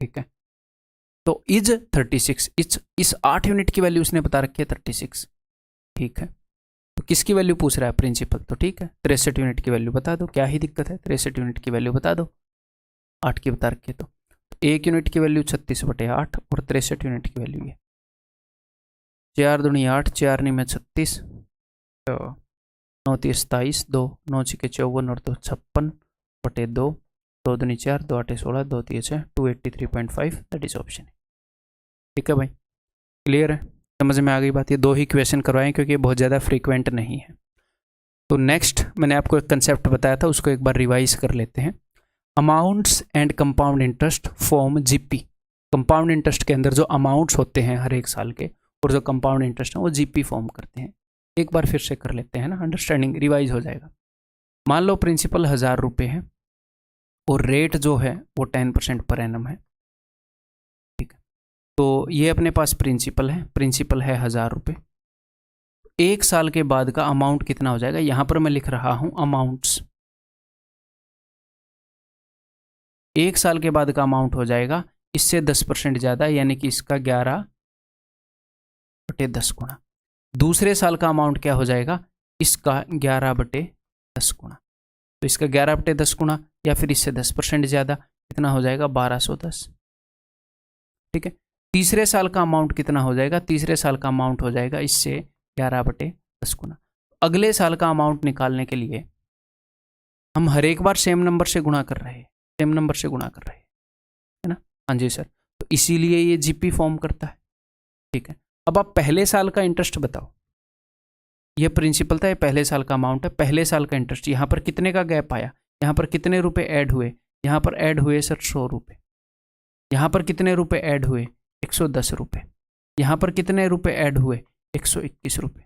ठीक है। तो इज 36, इस 8 यूनिट की वैल्यू उसने बता रखी है 36, ठीक है। तो किसकी वैल्यू पूछ रहा है? प्रिंसिपल, तो ठीक है 63 यूनिट की वैल्यू बता दो, क्या ही दिक्कत है, 63 यूनिट की वैल्यू बता दो, 8 की बता रखी है। तो 1 यूनिट की वैल्यू 36/8 और 63 यूनिट की वैल्यू है 4 दूनी 8, 4 नहीं में 36, तो 9 3 27, 2 9 6 54 और 2 56/2, 2 दूनी 4, 2 8 16, 2 3 6, 283.5, दैट इज ऑप्शन, ठीक है भाई। क्लियर है, समझ में आ गई बात? ये 2 ही क्वेश्चन करवाएं क्योंकि ये बहुत ज़्यादा फ्रीक्वेंट नहीं है। तो नेक्स्ट मैंने आपको एक कंसेप्ट बताया था, उसको एक बार रिवाइज कर लेते हैं। Amounts and compound interest form GP। Compound interest के अंदर जो अमाउंट्स होते हैं हर एक साल के और जो कंपाउंड इंटरेस्ट है वो GP फॉर्म करते हैं। एक बार फिर से कर लेते हैं ना, अंडरस्टैंडिंग रिवाइज हो जाएगा। मान लो प्रिंसिपल 1000 रुपये है और रेट जो है वो 10% पर एनम है, ठीक है। तो ये अपने पास प्रिंसिपल है 1000 रुपये। 1 साल के बाद का अमाउंट कितना हो जाएगा? यहां पर मैं लिख रहा हूं अमाउंट्स। 1 साल के बाद का अमाउंट हो जाएगा इससे 10% ज़्यादा, यानी कि इसका 11/10 गुना। दूसरे साल का अमाउंट क्या हो जाएगा, इसका 11/10 गुना। तो इसका 11/10 गुना या फिर इससे 10% ज़्यादा, कितना हो जाएगा 1210। ठीक है, तीसरे साल का अमाउंट कितना हो जाएगा, तीसरे साल का अमाउंट हो जाएगा इससे 11/10 गुना। अगले साल का अमाउंट निकालने के लिए हम हर एक बार सेम नंबर से गुणा कर रहे हैं, सेम नंबर से गुणा कर रहे हैं, है ना। हाँ जी सर, तो इसीलिए ये जीपी फॉर्म करता है। ठीक है, अब आप पहले साल का इंटरेस्ट बताओ। ये प्रिंसिपल था, ये पहले साल का अमाउंट है, पहले साल का इंटरेस्ट। यहाँ पर कितने का गैप आया, यहाँ पर कितने रुपए ऐड हुए, यहाँ पर ऐड हुए सर 100 रुपये। यहाँ पर कितने रुपए ऐड हुए, 110 रुपये। यहाँ पर कितने रुपए ऐड हुए, 121 रुपये।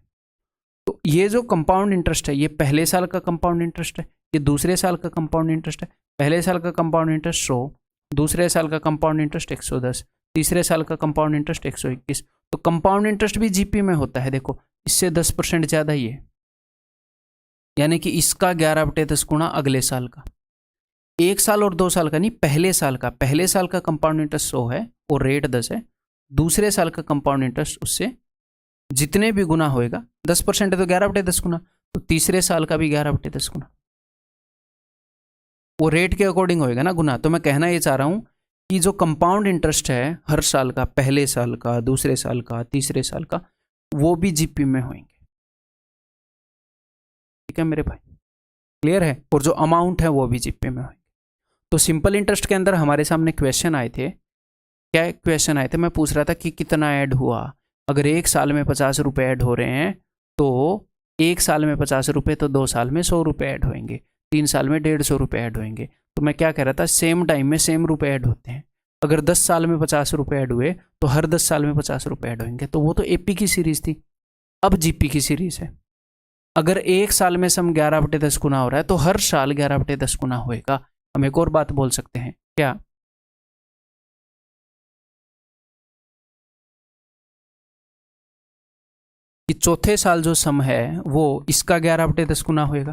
तो ये जो कंपाउंड इंटरेस्ट है, ये पहले साल का कंपाउंड इंटरेस्ट है, ये दूसरे साल का कंपाउंड इंटरेस्ट है। पहले साल का कंपाउंड इंटरेस्ट 100, दूसरे साल का कंपाउंड इंटरेस्ट 110, तीसरे साल का कंपाउंड इंटरेस्ट 121। तो कंपाउंड इंटरेस्ट भी जीपी में होता है, देखो इससे 10% ज़्यादा ही है, यानी कि इसका 11/10 गुना अगले साल का। 1 साल और 2 साल का नहीं, पहले साल का। पहले साल का कंपाउंड इंटरेस्ट 100 है और रेट 10 है। दूसरे साल का कंपाउंड इंटरेस्ट उससे जितने भी गुना होएगा, 10% है तो 11/10 गुना, तो तीसरे साल का भी 11/10 गुना। वो रेट के अकॉर्डिंग होएगा ना गुना। तो मैं कहना ये चाह रहा हूं कि जो कंपाउंड इंटरेस्ट है हर साल का, पहले साल का, दूसरे साल का, तीसरे साल का, वो भी जीपी में होंगे। ठीक है मेरे भाई, क्लियर है। और जो अमाउंट है वो भी जीपी में होंगे। तो सिंपल इंटरेस्ट के अंदर हमारे सामने क्वेश्चन आए थे। क्या क्वेश्चन आए थे, मैं पूछ रहा था कि कितना ऐड हुआ। अगर 1 साल में 50 रुपये ऐड हो रहे हैं तो 1 साल में 50 रुपये, तो 2 साल में 100 रुपये ऐड होंगे, 3 साल में 150 रुपये ऐड होंगे। तो मैं क्या कह रहा था, सेम टाइम में सेम रुपये ऐड होते हैं। अगर 10 साल में 50 रुपये ऐड हुए तो हर 10 साल में 50 रुपये ऐड होंगे। तो वो तो एपी की सीरीज थी, अब जीपी की सीरीज है। अगर 1 साल में सम 11/10 गुना हो रहा है तो हर साल 11/10 गुना होएगा। हम एक और बात बोल सकते हैं, क्या कि चौथे साल जो सम है वो इसका 11/10 गुना होएगा।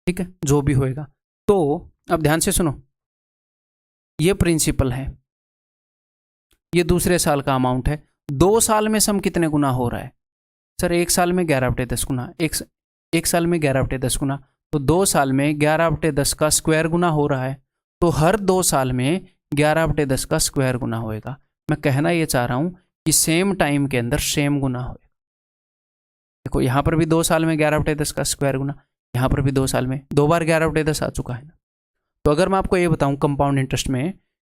ठीक है, जो भी होएगा। तो अब ध्यान से सुनो, ये प्रिंसिपल है, ये दूसरे साल का अमाउंट है। 2 साल में सम कितने गुना हो रहा है सर, 1 साल में 11/10 गुना, एक साल में 11/10 गुना, तो 2 साल में 11/10 का स्क्वायर गुना हो रहा है। तो हर 2 साल में 11/10 का स्क्वायर गुना होएगा। मैं कहना ये चाह रहा हूं कि सेम टाइम के अंदर सेम गुना होएगा। देखो यहाँ पर भी 2 साल में 11/10 का स्क्वायर गुना, यहाँ पर भी 2 साल में 2 बार 11/10 आ चुका है ना। तो अगर मैं आपको ये बताऊं कंपाउंड इंटरेस्ट में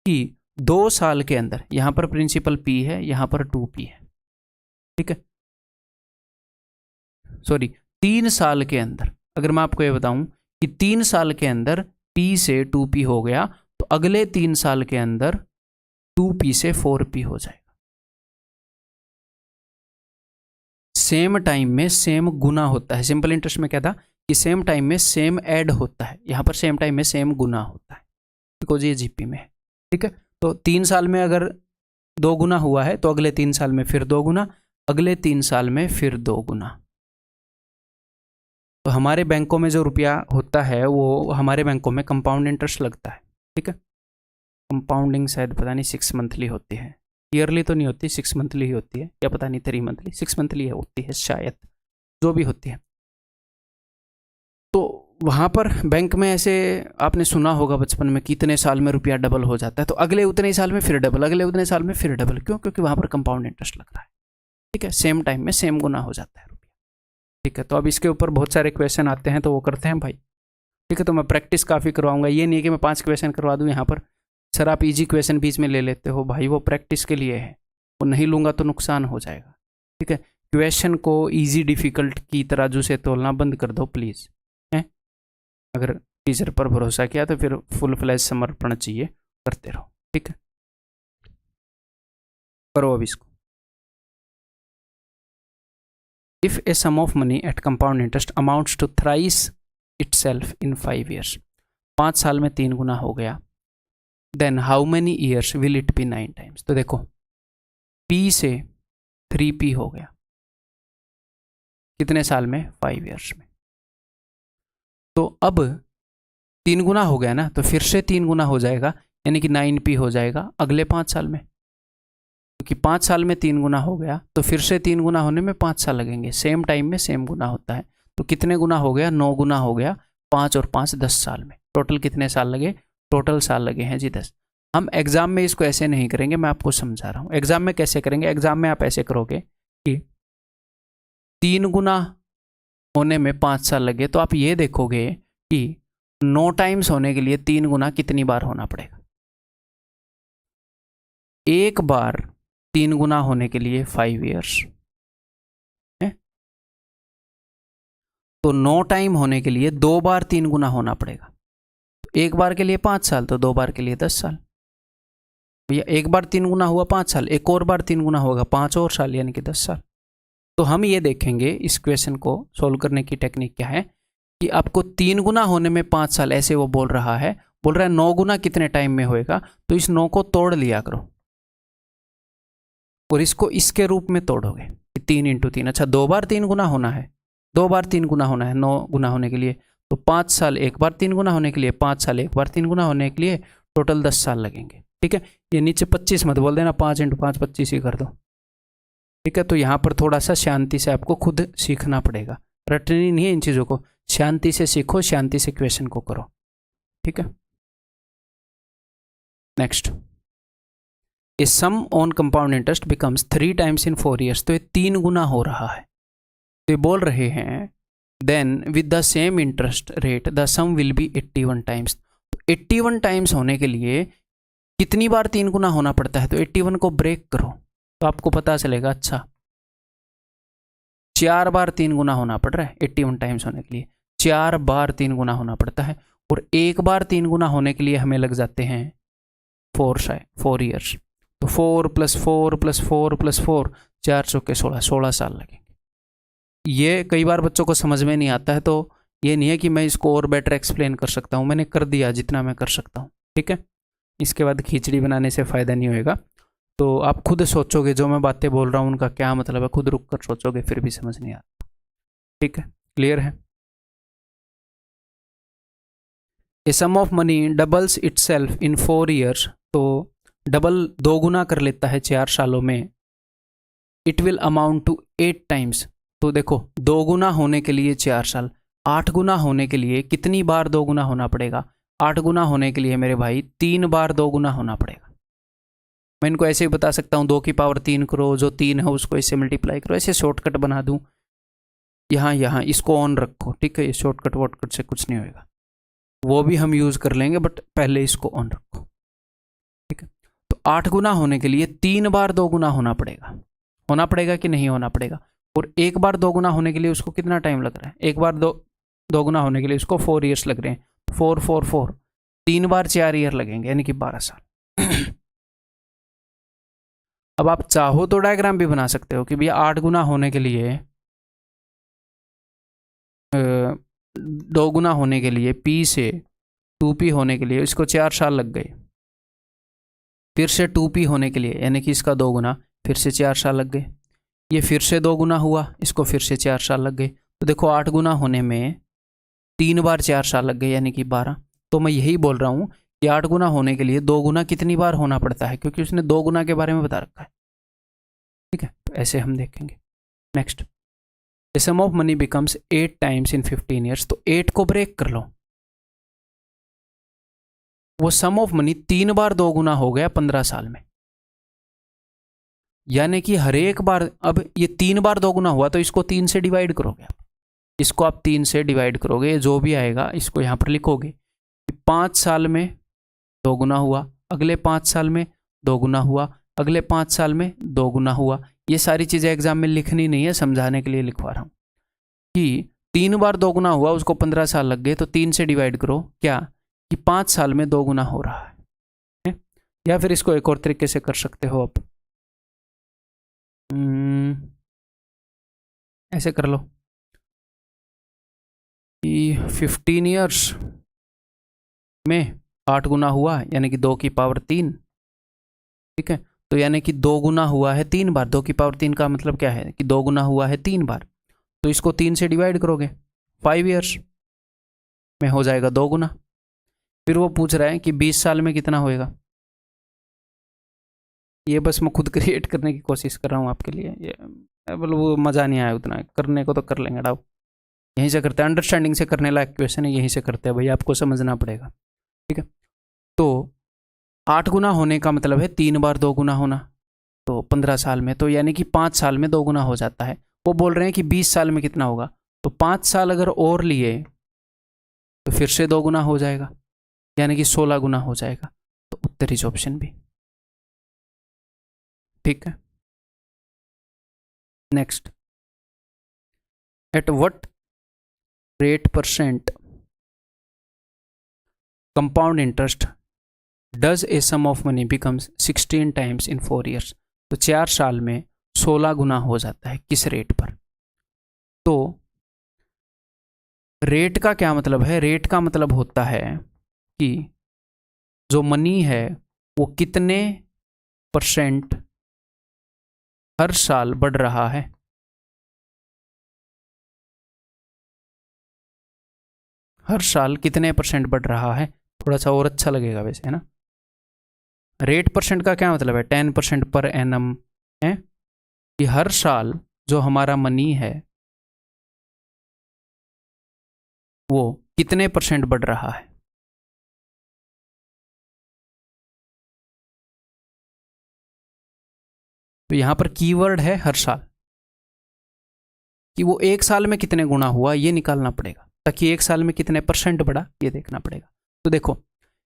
कि 2 साल के अंदर, यहाँ पर प्रिंसिपल P है, यहाँ पर 2P है। ठीक है, सॉरी 3 साल के अंदर, अगर मैं आपको ये बताऊं कि 3 साल के अंदर P से 2P हो गया, तो अगले 3 साल के अंदर 2P से 4P हो जाएगा। सेम टाइम में सेम गुना होता है। सिंपल इंटरेस्ट में क्या था कि सेम टाइम में सेम ऐड होता है, यहाँ पर सेम टाइम में सेम गुना होता है, बिकॉज ये जीपी में है। ठीक है, तो 3 साल में अगर 2 गुना हुआ है तो अगले 3 साल में फिर 2 गुना, अगले 3 साल में फिर 2 गुना। तो हमारे बैंकों में जो रुपया होता है वो हमारे बैंकों में कंपाउंड इंटरेस्ट लगता है। ठीक है, कंपाउंडिंग शायद पता नहीं 6 मंथली होती है, ईयरली तो नहीं होती, 6 मंथली ही होती है, या पता नहीं 3 मंथली, 6 मंथली होती है शायद, जो भी होती है। तो वहाँ पर बैंक में ऐसे आपने सुना होगा बचपन में कि इतने साल में रुपया डबल हो जाता है, तो अगले उतने ही साल में फिर डबल, अगले उतने साल में फिर डबल। क्यों? क्योंकि वहाँ पर कंपाउंड इंटरेस्ट लग रहा है। ठीक है, सेम टाइम में सेम गुना हो जाता है रुपया। ठीक है, तो अब इसके ऊपर बहुत सारे क्वेश्चन आते हैं तो वो करते हैं भाई। ठीक है, तो मैं प्रैक्टिस काफ़ी करवाऊंगा, ये नहीं कि मैं 5 क्वेश्चन करवा दूँ यहाँ पर। सर आप इजी क्वेश्चन बीच में ले लेते हो, भाई वो प्रैक्टिस के लिए है, वो नहीं लूँगा तो नुकसान हो जाएगा। ठीक है, क्वेश्चन को ईजी डिफ़िकल्ट की तराजू से तोलना बंद कर दो प्लीज़। हैं, अगर टीचर पर भरोसा किया तो फिर फुल फ्लैश समर्पण चाहिए, करते रहो। ठीक है, करो अब इसको। If a sum of money at compound interest amounts to thrice itself in 5 years, 5 साल में 3 गुना हो गया, then how many years will it be 9 times. तो देखो P से 3P हो गया, कितने साल में? 5 ईयर्स में। तो अब 3 गुना हो गया ना, तो फिर से 3 गुना हो जाएगा, यानी कि 9P हो जाएगा अगले 5 साल में। क्योंकि 5 साल में 3 गुना हो गया तो फिर से 3 गुना होने में 5 साल लगेंगे, सेम टाइम में सेम गुना होता है। तो कितने गुना हो गया? 9 गुना हो गया, 5 और 5 10 साल में। टोटल कितने साल लगे? टोटल साल लगे हैं जी 10। हम एग्जाम में इसको ऐसे नहीं करेंगे, मैं आपको समझा रहा हूँ। एग्जाम में कैसे करेंगे? एग्जाम में आप ऐसे करोगे कि 3 गुना होने में 5 साल लगे, तो आप ये देखोगे कि 9 टाइम्स होने के लिए 3 गुना कितनी बार होना पड़ेगा। एक बार 3 गुना होने के लिए 5 ईयर्स है, तो 9 टाइम होने के लिए 2 बार 3 गुना होना पड़ेगा। एक बार के लिए 5 साल, तो 2 बार के लिए 10 साल। भैया एक बार 3 गुना हुआ 5 साल, एक और बार 3 गुना होगा 5 और साल, यानी कि 10 साल। तो हम ये देखेंगे इस क्वेश्चन को सोल्व करने की टेक्निक क्या है कि आपको 3 गुना होने में 5 साल, ऐसे वो बोल रहा है 9 गुना कितने टाइम में होएगा, तो इस 9 को तोड़ लिया करो और इसको इसके रूप में तोड़ोगे कि 3 इंटू 3। अच्छा 2 बार 3 गुना होना है, 2 बार 3 गुना होना है 9 गुना होने के लिए, तो 5 साल एक बार 3 गुना होने के लिए, 5 साल एक बार 3 गुना होने के लिए, टोटल 10 साल लगेंगे। ठीक है, ये नीचे 25 मत बोल देना, 5 इंटू 5 25 ही कर दो। ठीक है, तो यहाँ पर थोड़ा सा शांति से आपको खुद सीखना पड़ेगा, रटनी नहीं है इन चीज़ों को, शांति से सीखो, शांति से क्वेश्चन को करो। ठीक है, next, a sum on compound interest becomes 3 times in 4 years. तो ये 3 गुना हो रहा है। तो ये बोल रहे हैं then with the same interest rate the sum will be 81 times. तो 81 टाइम्स होने के लिए कितनी बार 3 गुना होना पड़ता है? तो 81 को ब्रेक करो तो आपको पता चलेगा, अच्छा 4 बार 3 गुना होना पड़ रहा है 81 टाइम्स होने के लिए, 4 बार 3 गुना होना पड़ता है, और एक बार 3 गुना होने के लिए हमें लग जाते हैं 4 ईयर्स। तो 4 + 4 + 4 + 4 4 चौके 16 साल लगेंगे। ये कई बार बच्चों को समझ में नहीं आता है, तो ये नहीं है कि मैं इसको और बेटर एक्सप्लेन कर सकता हूँ, मैंने कर दिया जितना मैं कर सकता हूँ। ठीक है, इसके बाद खिचड़ी बनाने से फ़ायदा नहीं होएगा, तो आप खुद सोचोगे जो मैं बातें बोल रहा हूँ उनका क्या मतलब है, खुद रुक कर सोचोगे फिर भी समझ नहीं आता। ठीक है, क्लियर है? A sum of money doubles itself in 4 years. तो डबल 2 गुना कर लेता है 4 सालों में। It will amount to 8 times. तो देखो 2 गुना होने के लिए 4 साल, 8 गुना होने के लिए कितनी बार 2 गुना होना पड़ेगा? 8 गुना होने के लिए मेरे भाई 3 बार 2 गुना होना पड़ेगा। मैं इनको ऐसे ही बता सकता हूँ 2 की पावर 3 करो, जो 3 है उसको इससे मल्टीप्लाई करो, ऐसे शॉर्टकट बना दूँ। यहाँ इसको ऑन रखो, ठीक है, ये शॉर्टकट वॉटकट से कुछ नहीं होएगा, वो भी हम यूज़ कर लेंगे, बट पहले इसको ऑन रखो। ठीक है, तो 8 गुना होने के लिए 3 बार 2 गुना होना पड़ेगा कि नहीं होना पड़ेगा? और एक बार 2 गुना होने के लिए उसको कितना टाइम लग रहा है? एक बार 2 गुना होने के लिए उसको 4 ईयर्स लग रहे हैं, 4 4 4, 3 बार 4 ईयर लगेंगे, यानी कि 12 साल। अब आप चाहो तो डायग्राम भी बना सकते हो कि भैया 8 गुना होने के लिए 2 गुना होने के लिए P से 2P होने के लिए इसको 4 साल लग गए, फिर से 2P होने के लिए यानी कि इसका 2 गुना, फिर से 4 साल लग गए, ये फिर से 2 गुना हुआ, इसको फिर से 4 साल लग गए। तो देखो 8 गुना होने में 3 बार 4 साल लग गए, यानी कि 12। तो मैं यही बोल रहा हूँ कि 8 गुना होने के लिए 2 गुना कितनी बार होना पड़ता है, क्योंकि उसने 2 गुना के बारे में बता रखा है। ठीक है, तो ऐसे हम देखेंगे। Next, the sum of money becomes 8 times in 15 years. तो 8 को ब्रेक कर लो, वो सम ऑफ मनी 3 बार 2 गुना हो गया 15 साल में, यानी कि हर एक बार, अब ये 3 बार 2 गुना हुआ तो इसको 3 से डिवाइड करोगे आप, इसको आप 3 से डिवाइड करोगे, जो भी आएगा इसको यहाँ पर लिखोगे। 5 साल में 2 गुना हुआ, अगले 5 साल में 2 गुना हुआ, अगले 5 साल में 2 गुना हुआ। ये सारी चीज़ें एग्जाम में लिखनी नहीं है, समझाने के लिए लिखवा रहा हूँ कि 3 बार 2 गुना हुआ, उसको 15 साल लग गए, तो 3 से डिवाइड करो क्या कि 5 साल में 2 गुना हो रहा है। या फिर इसको एक और तरीके से कर सकते हो आप, ऐसे कर लो कि 15 ईयर्स में 8 गुना हुआ, यानी कि 2 की पावर 3। ठीक है, तो यानी कि 2 गुना हुआ है 3 बार, 2 की पावर 3 का मतलब क्या है कि 2 गुना हुआ है 3 बार, तो इसको 3 से डिवाइड करोगे, 5 ईयर्स में हो जाएगा 2 गुना। फिर वो पूछ रहा है कि 20 साल में कितना होएगा, ये बस मैं खुद क्रिएट करने की कोशिश कर रहा हूँ आपके लिए। ये मतलब वो मज़ा नहीं आया उतना, करने को तो कर लेंगे डाउ, यहीं से करते हैं, अंडरस्टैंडिंग से करने लायक क्वेश्चन है, यहीं से करते हैं भाई, आपको समझना पड़ेगा। ठीक है, तो 8 गुना होने का मतलब है 3 बार 2 गुना होना, तो 15 साल में, तो यानी कि 5 साल में 2 गुना हो जाता है। वो बोल रहे हैं कि 20 साल में कितना होगा, तो 5 साल अगर और लिए तो फिर से 2 गुना हो जाएगा, यानी कि 16 गुना हो जाएगा। तो उत्तर इज ऑप्शन बी। ठीक है, next, at what rate percent compound interest does a sum of money becomes 16 times in 4 years. तो 4 साल में 16 गुना हो जाता है, किस रेट पर? तो रेट का क्या मतलब है? रेट का मतलब होता है कि जो मनी है वो कितने परसेंट हर साल बढ़ रहा है। हर साल कितने परसेंट बढ़ रहा है, थोड़ा सा और अच्छा लगेगा वैसे, है ना। रेट परसेंट का क्या मतलब है? 10% पर एनम है कि हर साल जो हमारा मनी है वो कितने परसेंट बढ़ रहा है। तो यहां पर कीवर्ड है हर साल, कि वो एक साल में कितने गुना हुआ ये निकालना पड़ेगा, ताकि एक साल में कितने परसेंट बढ़ा ये देखना पड़ेगा। तो देखो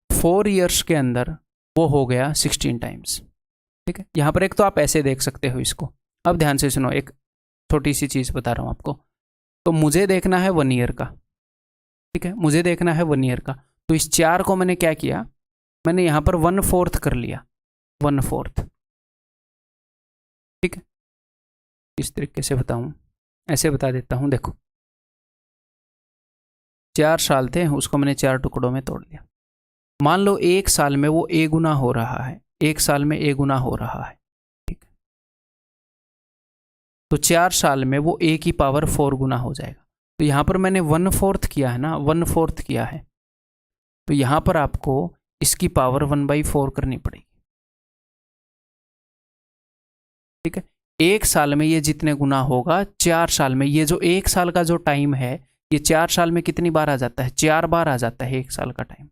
4 ईयर्स के अंदर वो हो गया 16 टाइम्स। ठीक है, यहां पर एक तो आप ऐसे देख सकते हो इसको। अब ध्यान से सुनो, एक छोटी सी चीज बता रहा हूं आपको। तो मुझे देखना है 1 ईयर का, ठीक है, मुझे देखना है 1 ईयर का। तो इस 4 को मैंने क्या किया, मैंने यहां पर 1/4 कर लिया, 1/4। ठीक है, इस तरीके से बताऊं, ऐसे बता देता हूं। देखो 4 साल थे, उसको मैंने 4 टुकड़ों में तोड़ दिया। मान लो एक साल में वो ए गुना हो रहा है, एक साल में ए गुना हो रहा है। ठीक है, तो 4 साल में वो ए की पावर 4 गुना हो जाएगा। तो यहां पर मैंने 1/4 किया है ना, 1/4 किया है, तो यहां पर आपको इसकी पावर 1/4 करनी पड़ेगी। ठीक है, एक साल में ये जितने गुना होगा, 4 साल में, ये जो एक साल का जो टाइम है, ये 4 साल में कितनी बार आ जाता है? 4 बार आ जाता है एक साल का टाइम।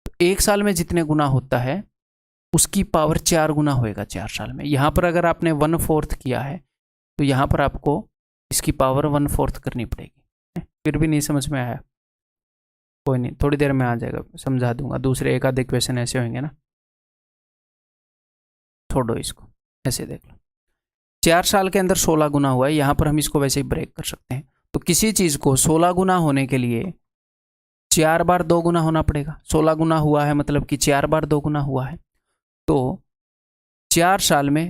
तो एक साल में जितने गुना होता है उसकी पावर 4 गुना होएगा 4 साल में। यहां पर अगर आपने 1/4 किया है तो यहां पर आपको इसकी पावर 1/4 करनी पड़ेगी। फिर भी नहीं समझ में आया, कोई नहीं, थोड़ी देर में आ जाएगा, समझा दूंगा। दूसरे एक आधे क्वेश्चन ऐसे होंगे ना, छोड़ो इसको, ऐसे देख लो। 4 साल के अंदर 16 गुना हुआ है, यहां पर हम इसको वैसे ही ब्रेक कर सकते हैं। तो किसी चीज को 16 गुना होने के लिए 4 बार 2 गुना होना पड़ेगा। 16 गुना हुआ है मतलब कि 4 बार 2 गुना हुआ है। तो 4 साल में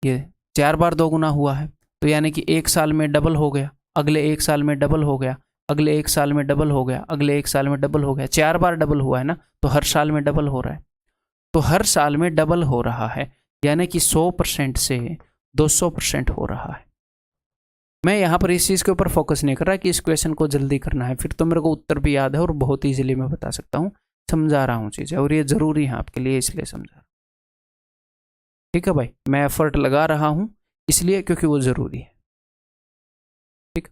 ये 4 बार 2 गुना हुआ है, तो यानी कि एक साल में डबल हो गया, अगले एक साल में डबल हो गया, अगले एक साल में डबल हो गया, अगले एक साल में डबल हो गया। 4 बार डबल हुआ है ना, तो हर साल में डबल हो रहा है। तो हर साल में डबल हो रहा है, यानी कि 100% से 200% हो रहा है। मैं यहाँ पर इस चीज़ के ऊपर फोकस नहीं कर रहा कि इस क्वेश्चन को जल्दी करना है, फिर तो मेरे को उत्तर भी याद है और बहुत ईजिली मैं बता सकता हूँ। समझा रहा हूँ चीज़ें, और ये ज़रूरी है आपके लिए, इसलिए समझा रहा हूँ। ठीक है भाई, मैं एफर्ट लगा रहा हूँ इसलिए क्योंकि वो ज़रूरी है। ठीक,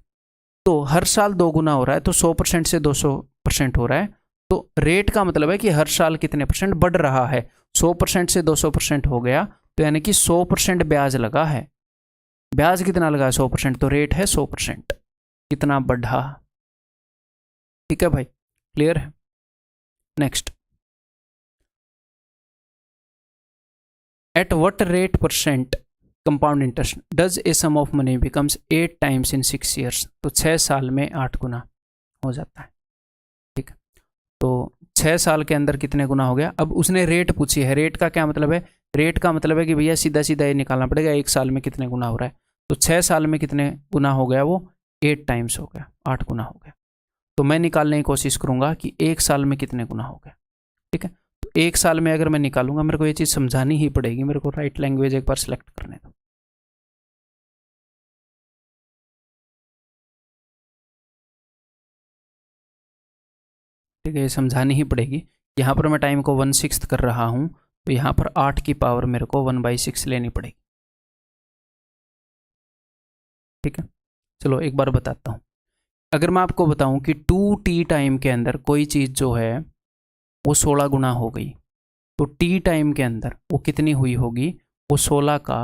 तो हर साल 2 गुना हो रहा है, तो 100% से 200% हो रहा है। तो रेट का मतलब है कि हर साल कितने परसेंट बढ़ रहा है। 100% से 200% हो गया, तो यानी कि 100% ब्याज लगा है। ब्याज कितना लगा? 100%, तो रेट है 100%, कितना बढ़ा। ठीक है भाई, क्लियर है। Next, at what rate percent compound interest does a sum of money becomes 8 times in 6 years. तो 6 साल में 8 गुना हो जाता है। ठीक है, तो 6 साल के अंदर कितने गुना हो गया। अब उसने रेट पूछी है, रेट का क्या मतलब है? रेट का मतलब है कि भैया सीधा सीधा ये निकालना पड़ेगा एक साल में कितने गुना हो रहा है। तो 6 साल में कितने गुना हो गया? वो 8 टाइम्स हो गया, 8 गुना हो गया। तो मैं निकालने की कोशिश करूंगा कि एक साल में कितने गुना हो गया। ठीक है, तो एक साल में अगर मैं निकालूंगा, मेरे को ये चीज़ समझानी ही पड़ेगी। मेरे को राइट लैंग्वेज एक बार सेलेक्ट करने दो। ठीक है, ये समझानी ही पड़ेगी। यहाँ पर मैं टाइम को 1/6 कर रहा हूँ, तो यहाँ पर 8 की पावर मेरे को 1/6 लेनी पड़ेगी। ठीक है, चलो एक बार बताता हूँ। अगर मैं आपको बताऊं कि 2t टाइम के अंदर कोई चीज़ जो है वो 16 गुना हो गई, तो t टाइम के अंदर वो कितनी हुई होगी? वो 16 का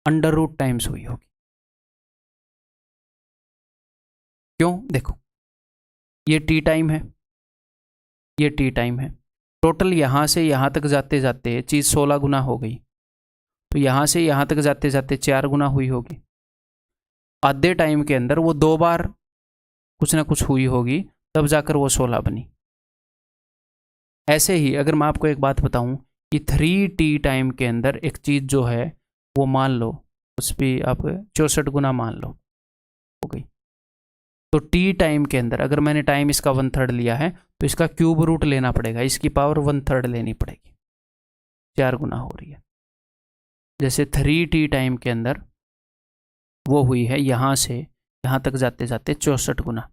अंडर रूट टाइम्स हुई होगी। क्यों? देखो, ये t टाइम है, ये t टाइम है, टोटल यहाँ से यहाँ तक जाते जाते चीज़ 16 गुना हो गई, तो यहाँ से यहाँ तक जाते जाते 4 गुना हुई होगी। आधे टाइम के अंदर वो 2 बार कुछ ना कुछ हुई होगी, तब जाकर वो 16 बनी। ऐसे ही अगर मैं आपको एक बात बताऊं कि 3t टाइम के अंदर एक चीज़ जो है वो मान लो उस पर आप 64 गुना मान लो हो गई, तो t टाइम के अंदर अगर मैंने टाइम इसका 1/3 लिया है तो इसका क्यूब रूट लेना पड़ेगा, इसकी पावर 1/3 लेनी पड़ेगी, 4 गुना हो रही है। जैसे 3t टाइम के अंदर वो हुई है यहाँ से यहाँ तक जाते जाते 64 गुना,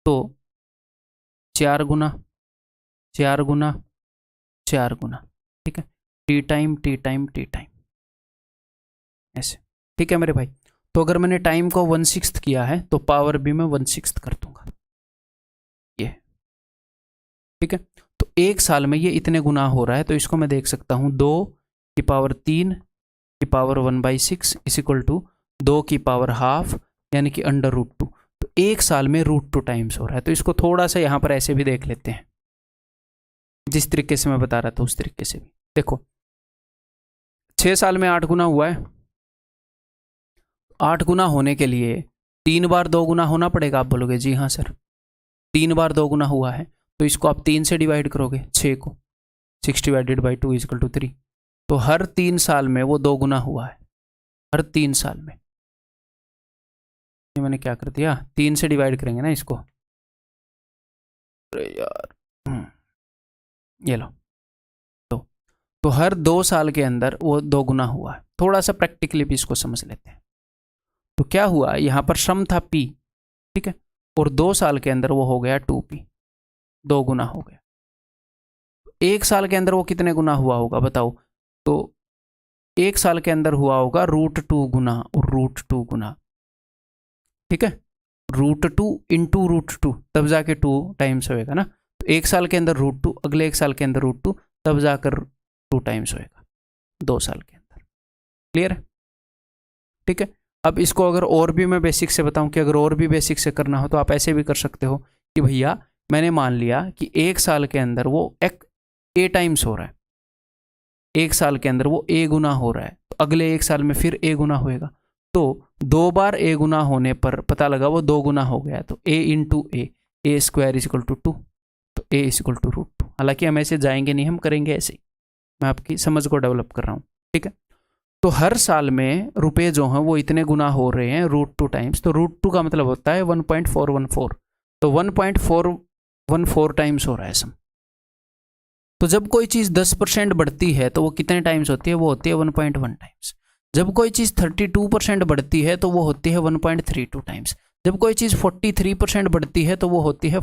तो 4 गुना 4 गुना 4 गुना, ठीक है, t time t time t time, ऐसे। ठीक है मेरे भाई, तो अगर मैंने टाइम को 1/6 किया है तो पावर भी मैं 1/6 कर दूंगा, ये। ठीक है, तो एक साल में ये इतने गुना हो रहा है, तो इसको मैं देख सकता हूँ 2 की पावर 3 की पावर 1/6 इज इक्वल टू 2 की पावर हाफ, यानी कि अंडर रूट 2। तो एक साल में √2 टाइम्स हो रहा है। तो इसको थोड़ा सा यहाँ पर ऐसे भी देख लेते हैं, जिस तरीके से मैं बता रहा था उस तरीके से भी। देखो, 6 साल में 8 गुना हुआ है, 8 गुना होने के लिए 3 बार 2 गुना होना पड़ेगा। आप बोलोगे जी हाँ सर, 3 बार 2 गुना हुआ है, तो इसको आप 3 से डिवाइड करोगे 6 को, 6 divided by 2 is equal to 3। तो हर 3 साल में वो 2 गुना हुआ है, हर 3 साल में। ये मैंने क्या कर दिया, 3 से डिवाइड करेंगे ना इसको, अरे यार, ये लो, तो हर 2 साल के अंदर वो 2 गुना हुआ है। थोड़ा सा प्रैक्टिकली भी इसको समझ लेते हैं। तो क्या हुआ, यहाँ पर श्रम था P, ठीक है, और 2 साल के अंदर वो हो गया 2P, 2 गुना हो गया। एक साल के अंदर वो कितने गुना हुआ होगा बताओ? तो एक साल के अंदर हुआ होगा √2 गुना और √2 गुना, ठीक है, √2 इंटू √2, तब जाके 2 टाइम्स होएगा ना। तो एक साल के अंदर √2, अगले एक साल के अंदर √2, तब जाकर 2 टाइम्स होएगा 2 साल के अंदर। क्लियर है? ठीक है, अब इसको अगर और भी मैं बेसिक से बताऊं, कि अगर और भी बेसिक से करना हो तो आप ऐसे भी कर सकते हो कि भैया मैंने मान लिया कि एक साल के अंदर वो A टाइम्स हो रहा है, एक साल के अंदर वो A गुना हो रहा है, तो अगले एक साल में फिर A गुना होएगा। तो 2 बार A गुना होने पर पता लगा वो 2 गुना हो गया, तो A into A square is equal to 2, तो A इज इक्वल टू √2। हालांकि हम ऐसे जाएंगे नहीं, हम करेंगे ऐसे ही, मैं आपकी समझ को डेवलप कर रहा हूँ। ठीक है, तो हर साल में रुपए जो हैं वो इतने गुना हो रहे हैं √2 टाइम्स, तो √2 का मतलब होता है 1.414, तो 1.414 टाइम्स हो रहा है सम। तो जब कोई चीज़ 10% बढ़ती है तो वो कितने टाइम्स होती है? वो होती है 1.1 टाइम्स। जब कोई चीज़ 32% बढ़ती है तो वो होती है 1.32 टाइम्स। जब कोई चीज़ 43% बढ़ती है तो वो होती है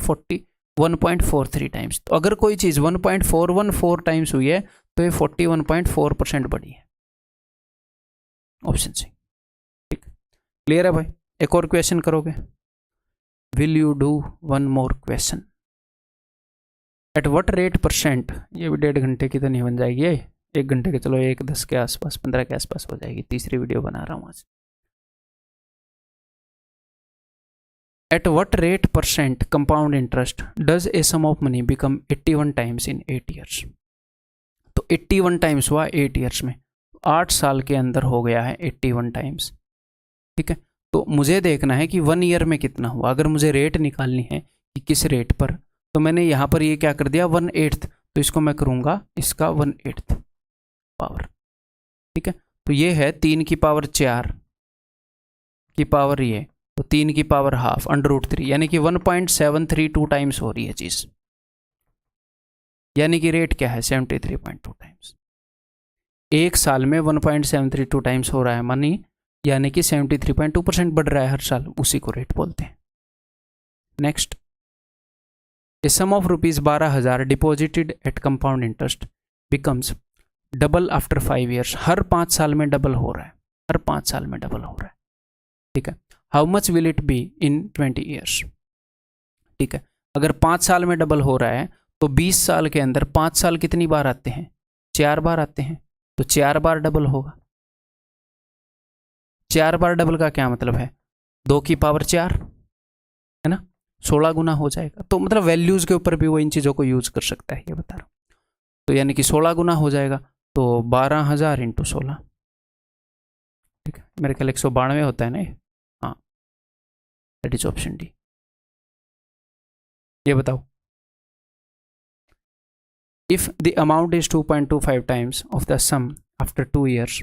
1.43 टाइम्स। तो अगर कोई चीज़ 1.414 टाइम्स हुई है तो ये 41.4% बढ़ी है, ऑप्शन सी। ठीक, क्लियर है भाई? एक और क्वेश्चन करोगे? Will you do one more question? At what rate %, ये भी 1.5 घंटे की तो नहीं बन जाएगी, ये 1 घंटे के, चलो 1:10 के आसपास, 15 के आसपास हो जाएगी। तीसरी वीडियो बना रहा हूँ आज। At what rate % compound interest does a sum of money become 81 times in 8 years? तो 81 टाइम्स हुआ 8 ईयर्स में, 8 साल के अंदर हो गया है 81 टाइम्स। ठीक है, तो मुझे देखना है कि 1 ईयर में कितना हुआ। अगर मुझे रेट निकालनी है कि किस रेट पर, तो मैंने यहाँ पर ये क्या कर दिया 1/8, तो इसको मैं करूँगा इसका 1/8 पावर। ठीक है, तो ये है 3 की पावर 4 की पावर ये, तो 3 की पावर हाफ √3, यानी कि 1.732 टाइम्स हो रही है चीज़, यानी कि रेट क्या है 73.2 टाइम्स। एक साल में 1.732 टाइम्स हो रहा है मनी, यानी कि 73.2% बढ़ रहा है हर साल, उसी को रेट बोलते हैं। Next, a sum of ₹12,000 deposited at compound interest becomes double after 5 years, हर 5 साल में डबल हो रहा है, हर 5 साल में डबल हो रहा है, ठीक है। How much will it be in 20 years, ठीक है। अगर 5 साल में डबल हो रहा है तो 20 साल के अंदर 5 साल कितनी बार आते हैं, 4 बार आते हैं, तो 4 बार डबल होगा। 4 बार डबल का क्या मतलब है, 2 की पावर 4 है ना, 16 गुना हो जाएगा। तो मतलब वैल्यूज के ऊपर भी वो इन चीज़ों को यूज कर सकता है, ये बता रहा हूँ। तो यानी कि 16 गुना हो जाएगा, तो 12,000 इंटू 16, ठीक है। मेरे ख्याल 192 होता है ना ये, हाँ, दैट इज ऑप्शन डी। ये बताओ, if the amount is 2.25 times of the sum after 2 years,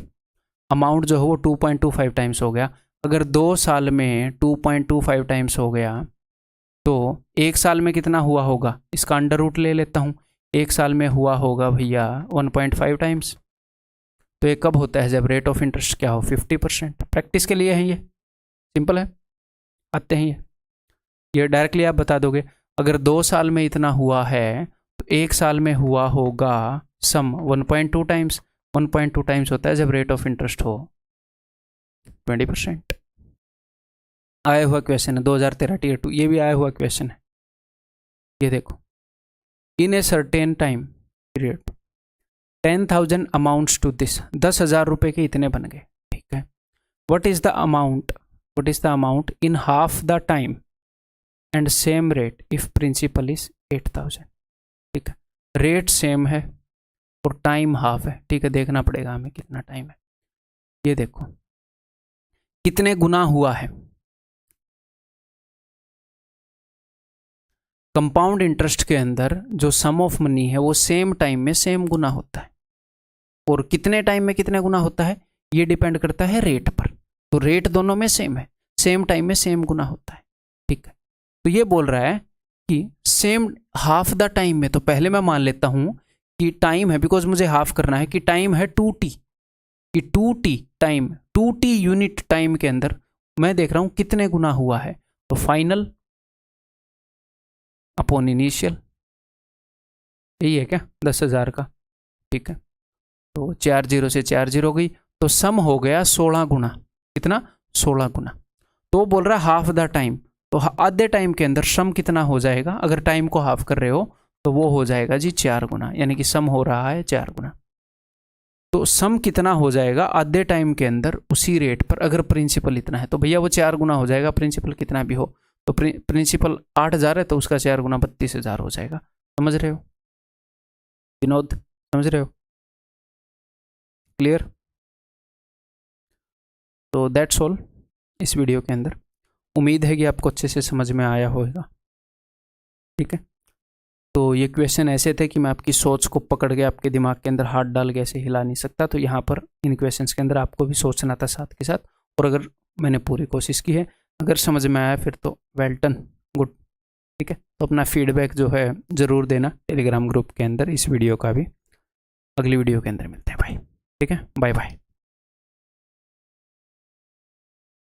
amount जो है वो 2.25 टाइम्स हो गया। अगर 2 साल में 2.25 टाइम्स हो गया तो 1 साल में कितना हुआ होगा, इसका अंडर रूट ले लेता हूँ। 1 साल में हुआ होगा भैया 1.5 टाइम्स। तो ये कब होता है, जब रेट ऑफ इंटरेस्ट क्या हो, 50%। प्रैक्टिस के लिए है ये, सिंपल है, आते हैं ये डायरेक्टली आप बता दोगे। अगर 2 साल में इतना हुआ है तो 1 साल में हुआ होगा सम 1.2 टाइम्स। 1.2 टाइम्स होता है जब रेट ऑफ इंटरेस्ट हो 20%। आया हुआ क्वेश्चन है 2013 टीयर 2, ये भी आया हुआ क्वेश्चन है। ये देखो, in a certain time period 10,000 amounts to this, 10,000 रुपए के इतने बन गए, ठीक है। What is the amount in half the time and same rate if principal is 8,000, ठीक है। रेट सेम है और टाइम हाफ है, ठीक है। देखना पड़ेगा हमें कितना टाइम है। ये देखो कितने गुना हुआ है, कंपाउंड इंटरेस्ट के अंदर जो सम ऑफ मनी है वो सेम टाइम में सेम गुना होता है, और कितने टाइम में कितने गुना होता है ये डिपेंड करता है रेट पर। तो रेट दोनों में सेम है, सेम टाइम में सेम गुना होता है, ठीक है। तो ये बोल रहा है कि सेम हाफ द टाइम में, तो पहले मैं मान लेता हूं कि टाइम है, बिकॉज मुझे हाफ करना है, कि टाइम है 2t, कि 2t time, 2t unit time के अंदर मैं देख रहा हूं कितने गुना हुआ है। तो फाइनल अपॉन इनिशियल, यही है क्या 10,000 का, ठीक है। तो 4 0 से 4 0 गई, तो सम हो गया 16 गुना, कितना 16 गुना। तो बोल रहा है हाफ द टाइम, तो आधे टाइम के अंदर सम कितना हो जाएगा, अगर टाइम को हाफ कर रहे हो तो वो हो जाएगा जी 4 गुना, यानी कि सम हो रहा है 4 गुना। तो सम कितना हो जाएगा आधे टाइम के अंदर उसी रेट पर, अगर प्रिंसिपल इतना है तो भैया वो 4 गुना हो जाएगा, प्रिंसिपल कितना भी हो। तो प्रिंसिपल 8,000 है तो उसका 4 गुना 32,000 हो जाएगा। समझ रहे हो विनोद, समझ रहे हो, क्लियर। तो दैट्स ऑल इस वीडियो के अंदर। उम्मीद है कि आपको अच्छे से समझ में आया होगा, ठीक है। तो ये क्वेश्चन ऐसे थे कि मैं आपकी सोच को पकड़ के आपके दिमाग के अंदर हाथ डाल के ऐसे हिला नहीं सकता, तो यहाँ पर इन क्वेश्चंस के अंदर आपको भी सोचना था साथ के साथ, और अगर मैंने पूरी कोशिश की है, अगर समझ में आया फिर तो वेल डन, गुड, ठीक है। तो अपना फीडबैक जो है ज़रूर देना टेलीग्राम ग्रुप के अंदर, इस वीडियो का भी। अगली वीडियो के अंदर मिलते हैं भाई, ठीक है, बाय बाय।